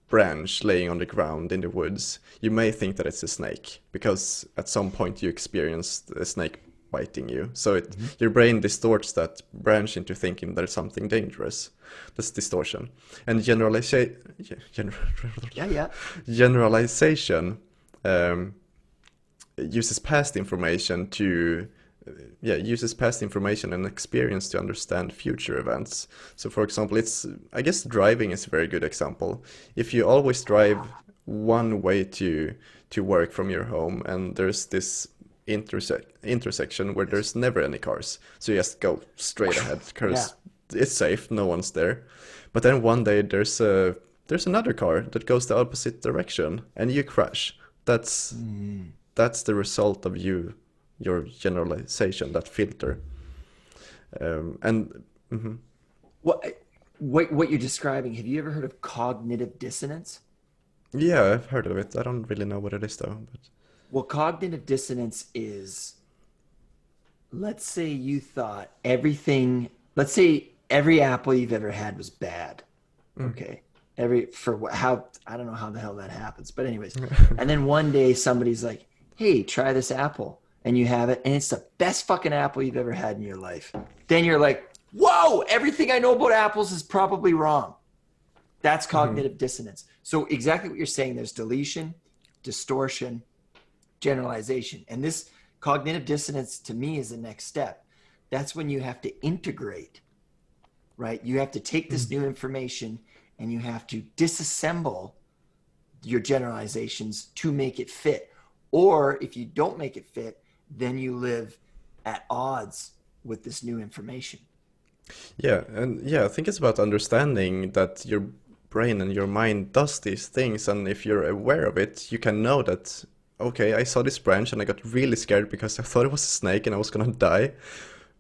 B: branch laying on the ground in the woods, you may think that it's a snake because at some point you experienced a snake biting you. So
A: Mhm.
B: your brain distorts that branch into thinking there's something dangerous. That's distortion. And
A: Yeah, yeah.
B: generalization um, uses past information to uses past information and experience to understand future events. So for example, it's I guess driving is a very good example. If you always drive one way to work from your home and there's this intersection where there's never any cars, so you just go straight ahead
A: Yeah.
B: because it's safe, no one's there. But then one day there's another car that goes the opposite direction and you crash. that's
A: Mm.
B: that's the result of your generalization, that filter. And mhm.
A: What what you're describing, have you ever heard of cognitive dissonance?
B: Yeah, I've heard of it. I don't really know what it is though, but
A: Well, cognitive dissonance is, let's say you thought everything, let's say every apple you've ever had was bad.
B: mm.
A: Okay. Every for what how I don't know how the hell that happens, but anyways. And then one day somebody's like, "Hey, try this apple." And you have it, and it's the best fucking apple you've ever had in your life. Then you're like, "Whoa, everything I know about apples is probably wrong." That's
B: Mhm.
A: cognitive dissonance. So exactly what you're saying, there's deletion, distortion, generalization. And this cognitive dissonance to me is the next step. That's when you have to integrate, right? You have to take this
B: Mm.
A: new information and you have to disassemble your generalizations to make it fit. Or if you don't make it fit, then you live at odds with this new information.
B: Yeah, and yeah, I think it's about understanding that your brain and your mind does these things, and if you're aware of it, you can know that, okay, I saw this branch and I got really scared because I thought it was a snake and I was gonna die.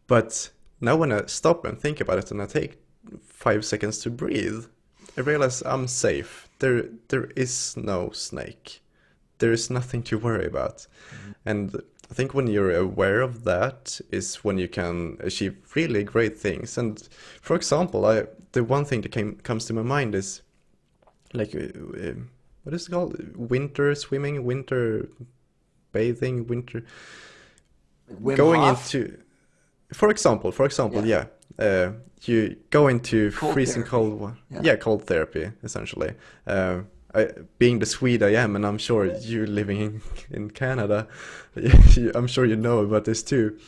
B: But now when I stop and think about it and I take 5 seconds to breathe, I realize I'm safe. There is no snake. there is nothing to worry about.
A: Mhm.
B: And I think when you're aware of that is when you can achieve really great things. And for example, the one thing that comes to my mind is like what is it called? Winter swimming, winter bathing, winter
A: Like Wim
B: going
A: Hof?
B: into, for example,
A: Yeah.
B: yeah, you go into
A: Cold
B: freezing
A: therapy.
B: cold water,
A: Yeah.
B: yeah, cold therapy essentially. Uh, Being the Swede I am, and I'm sure you living in Canada, I'm sure you know about this too.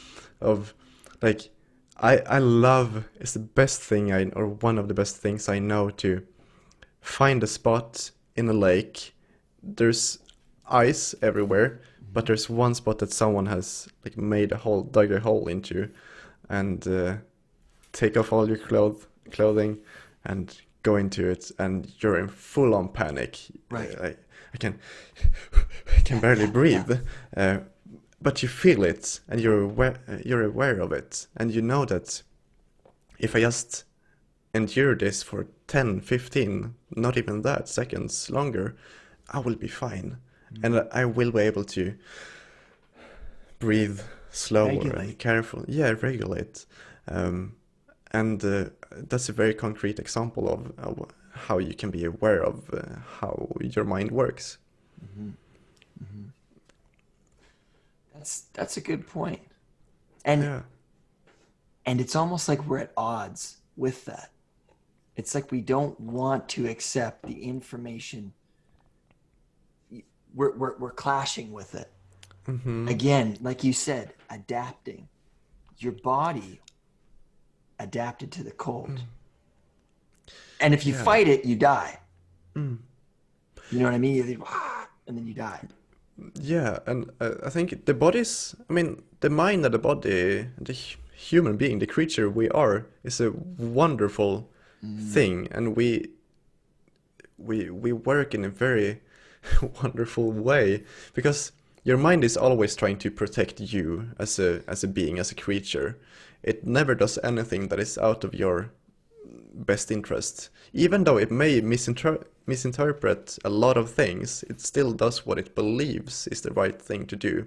B: Of like, I love, it's the best thing or one of the best things I know, to find a spot in a lake. There's ice everywhere, but
A: Mhm.
B: there's one spot that someone has like made a hole, dug a hole into, and take off all your clothing and go into it, and you're in full on panic.
A: Right.
B: I can I can
A: Yeah,
B: barely
A: yeah, yeah.
B: breathe, uh, but you feel it, and you're aware of it, and you know that if I just endure this for 10, 15, not even that, seconds longer, I will be fine.
A: Mhm.
B: And I will be able to breathe slower and
A: Regulate.
B: careful. Yeah, regulate. Um, and that's a very concrete example of how you can be aware of how your mind works.
A: Hmm. Hmm. That's a good point. And
B: Yeah.
A: and it's almost like we're at odds with that. It's like we don't want to accept the information. We're clashing with it.
B: Mm-hmm.
A: Again, like you said, adapting. Your body adapted to the cold. And if you
B: Yeah.
A: fight it, you die.
B: Mm.
A: You know what I mean? And then you die.
B: Yeah, and I think the body's, I mean, the mind and the body, the human being, the creature we are, is a wonderful
A: Mm,
B: thing, and we work in a very wonderful way, because your mind is always trying to protect you as a being, as a creature. It never does anything that is out of your best interest. Even though it may misinterpret a lot of things, it still does what it believes is the right thing to do.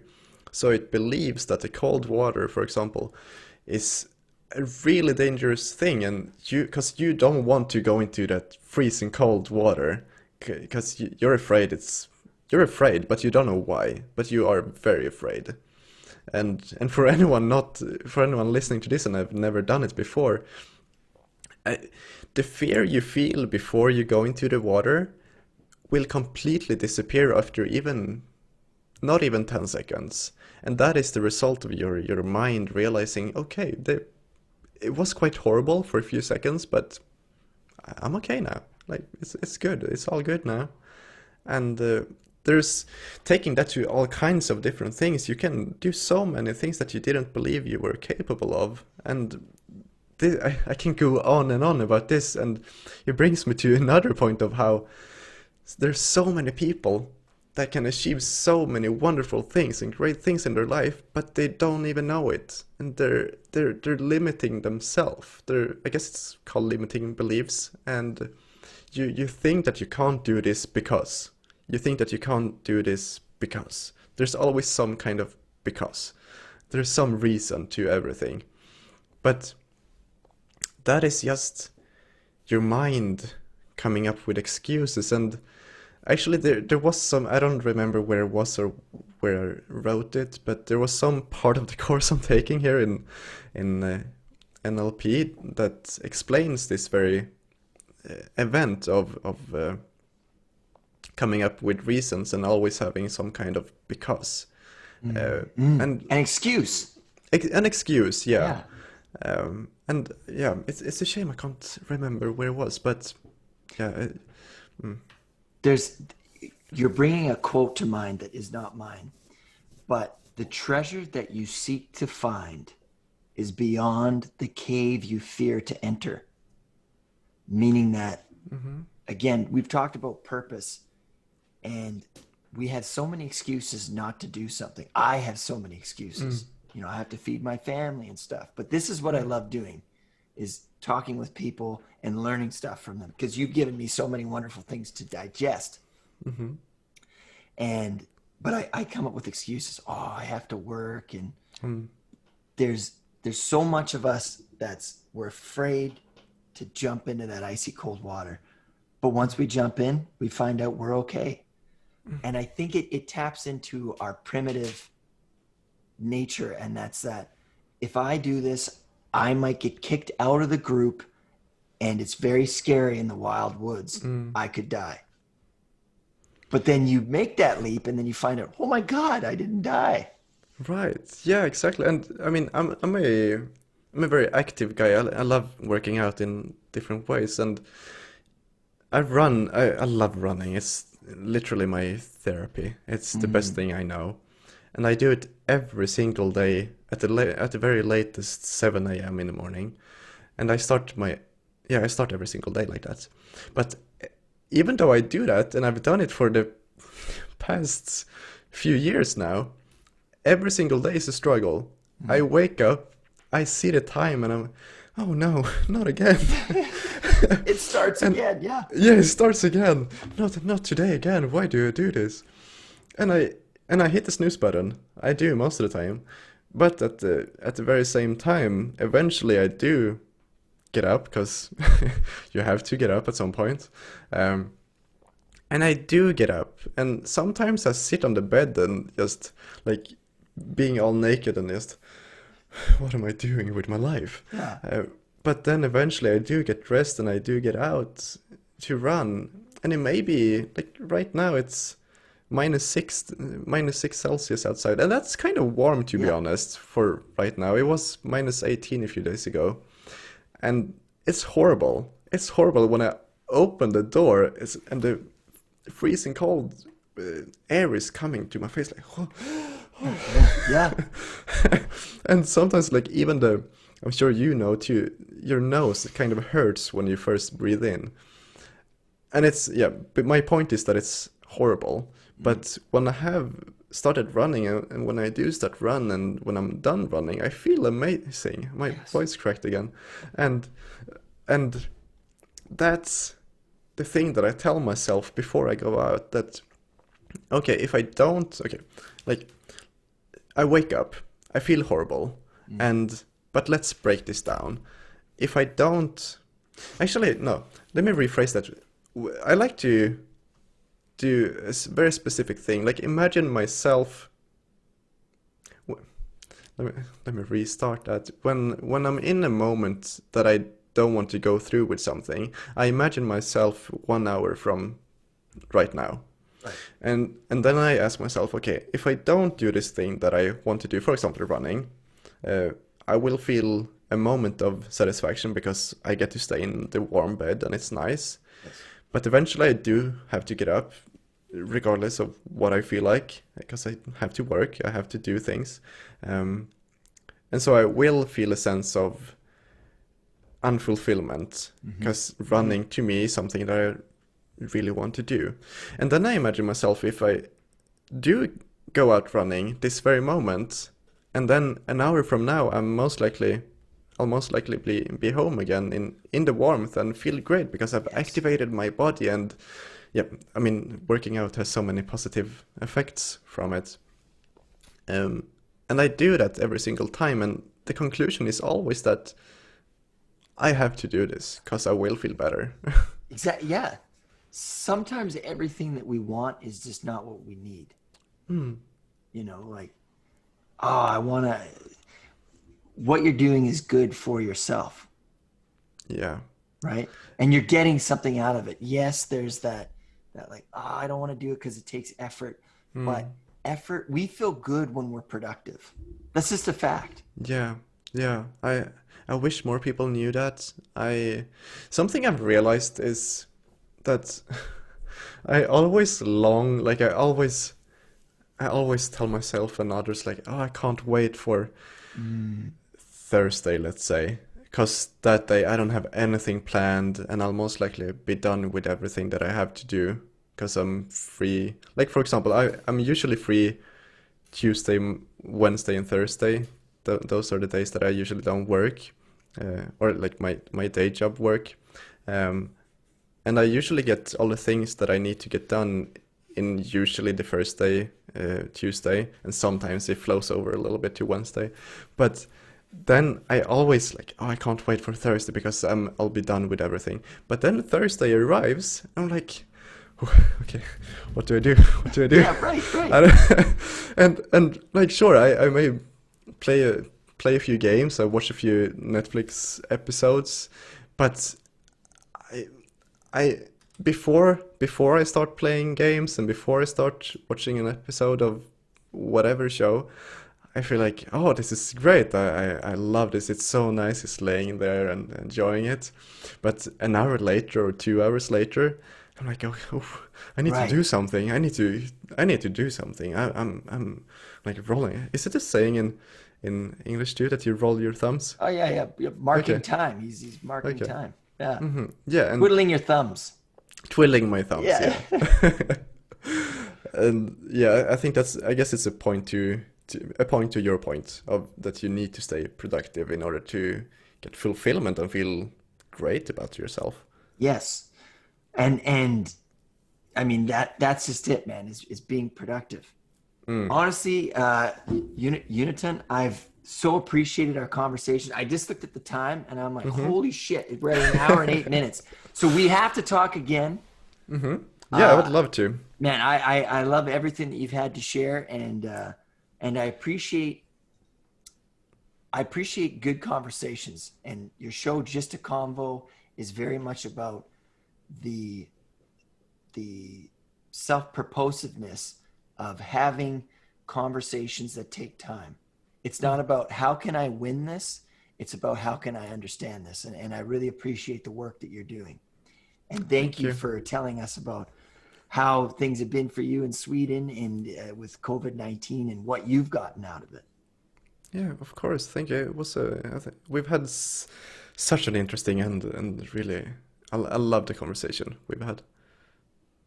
B: So it believes that the cold water, for example, is a really dangerous thing, and because you don't want to go into that freezing cold water, because you're afraid you're afraid, but you don't know why, but you are very afraid. And for anyone not for anyone listening to this and I've never done it before, I, the fear you feel before you go into the water will completely disappear after even not even 10 seconds. And that is the result of your mind realizing, okay, it was quite horrible for a few seconds, but I'm okay now. Like it's good. It's all good now. And there's taking that to all kinds of different things. You can do so many things that you didn't believe you were capable of. And I can go on and on about this, and it brings me to another point of how there's so many people that can achieve so many wonderful things and great things in their life, but they don't even know it, and they're limiting themselves. I guess it's called limiting beliefs, and you think that you can't do this because you think that you can't do this because there's always some kind of because there's some reason to everything, but that is just your mind coming up with excuses. And actually there was some, I don't remember where it was or where I wrote it, but there was some part of the course I'm taking here in NLP that explains this very event of coming up with reasons and always having some kind of because, uh,
A: mm, mm.
B: and
A: An excuse.
B: an excuse, yeah.
A: Yeah.
B: And yeah, it's a shame I can't remember where it was, but yeah, mm,
A: There's you're bringing a quote to mind that is not mine, but the treasure that you seek to find is beyond the cave you fear to enter. Meaning that,
B: hmm
A: again, we've talked about purpose, and we have so many excuses not to do something. I have so many
B: mm,
A: excuses. You know, I have to feed my family and stuff. But this is what I love doing, is talking with people and learning stuff from them, because you've given me so many wonderful things to digest.
B: hmm
A: And but I come up with excuses. Oh, I have to work, and
B: Mm,
A: there's so much of us we're afraid to jump into that icy cold water. But once we jump in, we find out we're okay. And I think it taps into our primitive nature, and that's that if I do this, I might get kicked out of the group, and it's very scary in the wild woods.
B: mm.
A: I could die. But then you make that leap, and then you find out, oh my God, I didn't die.
B: Right. Yeah, exactly. And I mean, I'm a very active guy. I love working out in different ways, and I love running. It's literally my therapy. It's the best thing I know. And I do it every single day at the very latest 7 a.m. in the morning. And I start every single day like that. But even though I do that, and I've done it for the past few years now, every single day is a struggle. I wake up, I see the time, and oh no, not again.
A: It starts
B: And
A: again. Yeah.
B: yeah, it starts again. Not today again. Why do I do this? And I hit the snooze button. I do most of the time. But at the very same time, eventually I do get up because you have to get up at some point. Um, and I do get up. And sometimes I sit on the bed and just like being all naked and just, what am I doing with my life?
A: Yeah.
B: But then eventually I do get dressed and I do get out to run. And it may be like right now it's minus six Celsius outside. And that's kind of warm to be
A: Yeah.
B: honest for right now. It was minus 18 a few days ago. And it's horrible. It's horrible when I open the door and the freezing cold air is coming to my face like,
A: Yeah.
B: and sometimes like even I'm sure you know too, your nose kind of hurts when you first breathe in. And but my point is that it's horrible. But when I have started running and when I do start run and when I'm done running, I feel amazing. My
A: Yes.
B: voice cracked again. And that's the thing that I tell myself before I go out that okay, if I don't okay, like I wake up, I feel horrible, but let's break this down. If I don't, actually, no, let me rephrase that. I like to do a very specific thing. Like imagine myself. Let me restart that. When I'm in a moment that I don't want to go through with something, I imagine myself 1 hour from right now.
A: Right.
B: And then I ask myself, okay, if I don't do this thing that I want to do, for example, running, I will feel a moment of satisfaction because I get to stay in the warm bed and it's nice.
A: Yes.
B: But eventually I do have to get up, regardless of what I feel like, because I have to work, I have to do things. And so I will feel a sense of unfulfillment because running to me is something that I really want to do. And then I imagine myself if I do go out running this very moment, and then an hour from now I'll most likely be home again in the warmth and feel great because I've activated my body. And yeah, I mean, working out has so many positive effects from it. And I do that every single time, and the conclusion is always that I have to do this because I will feel better.
A: Exactly. Yeah. Sometimes everything that we want is just not what we need. Like, oh, what you're doing is good for yourself,
B: Yeah.
A: right? And you're getting something out of it. Yes, there's that like, oh, I don't want to do it because it takes effort. But effort, we feel good when we're productive. That's just a fact.
B: Yeah, yeah. I wish more people knew that. Something I've realized is that I always long, like I always tell myself and others like, oh, I can't wait for Thursday, let's say, because that day I don't have anything planned and I'll most likely be done with everything that I have to do because I'm free. Like for example, I'm usually free Tuesday, Wednesday, and Thursday. Those are the days that I usually don't work, or like my day job work. And I usually get all the things that I need to get done in usually the first day, Tuesday, and sometimes it flows over a little bit to Wednesday. But then I always like, oh, I can't wait for Thursday because I'll be done with everything. But then Thursday arrives, I'm like, okay, what do I do? What do I do?
A: Yeah, right, right.
B: And like, sure, I may play a few games. I watch a few Netflix episodes, but I I before I start playing games and before I start watching an episode of whatever show, I feel like, oh, this is great. I love this. It's so nice. It's laying there and enjoying it. But an hour later or 2 hours later, I'm like, oh, I need to
A: Right.
B: do something. I need to do something. I'm like rolling. Is it a saying in English too that you roll your thumbs?
A: Oh yeah, yeah. You're marking
B: Okay,
A: time. He's marking
B: okay.
A: time. Yeah.
B: Yeah, and
A: Twiddling your thumbs.
B: twiddling my thumbs.
A: Yeah.
B: Yeah. And yeah, I think I guess it's a point to your point of that you need to stay productive in order to get fulfillment and feel great about yourself.
A: Yes. And I mean that's just it, man, is being productive. Honestly, Uniton, I've so appreciated our conversation. I just looked at the time and I'm like, holy shit, we're at an hour and 8 minutes. So we have to talk again.
B: Yeah, I would love to.
A: Man, I love everything that you've had to share, and I appreciate good conversations. And your show, Just a Convo, is very much about the self-purposiveness of having conversations that take time. It's not about how can I win this, it's about how can I understand this. And I really appreciate the work that you're doing. And thank
B: Thank
A: you
B: you.
A: for telling us about how things have been for you in Sweden and with COVID-19 and what you've gotten out of it.
B: Yeah, of course. Thank you. It was we've had such an interesting and really I love the conversation we've had.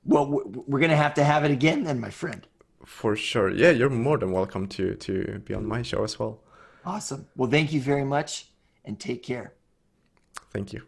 A: Well, we're going to have it again then, my friend.
B: For sure. Yeah, you're more than welcome to be on my show as well.
A: Awesome. Well, thank you very much and take care.
B: Thank you.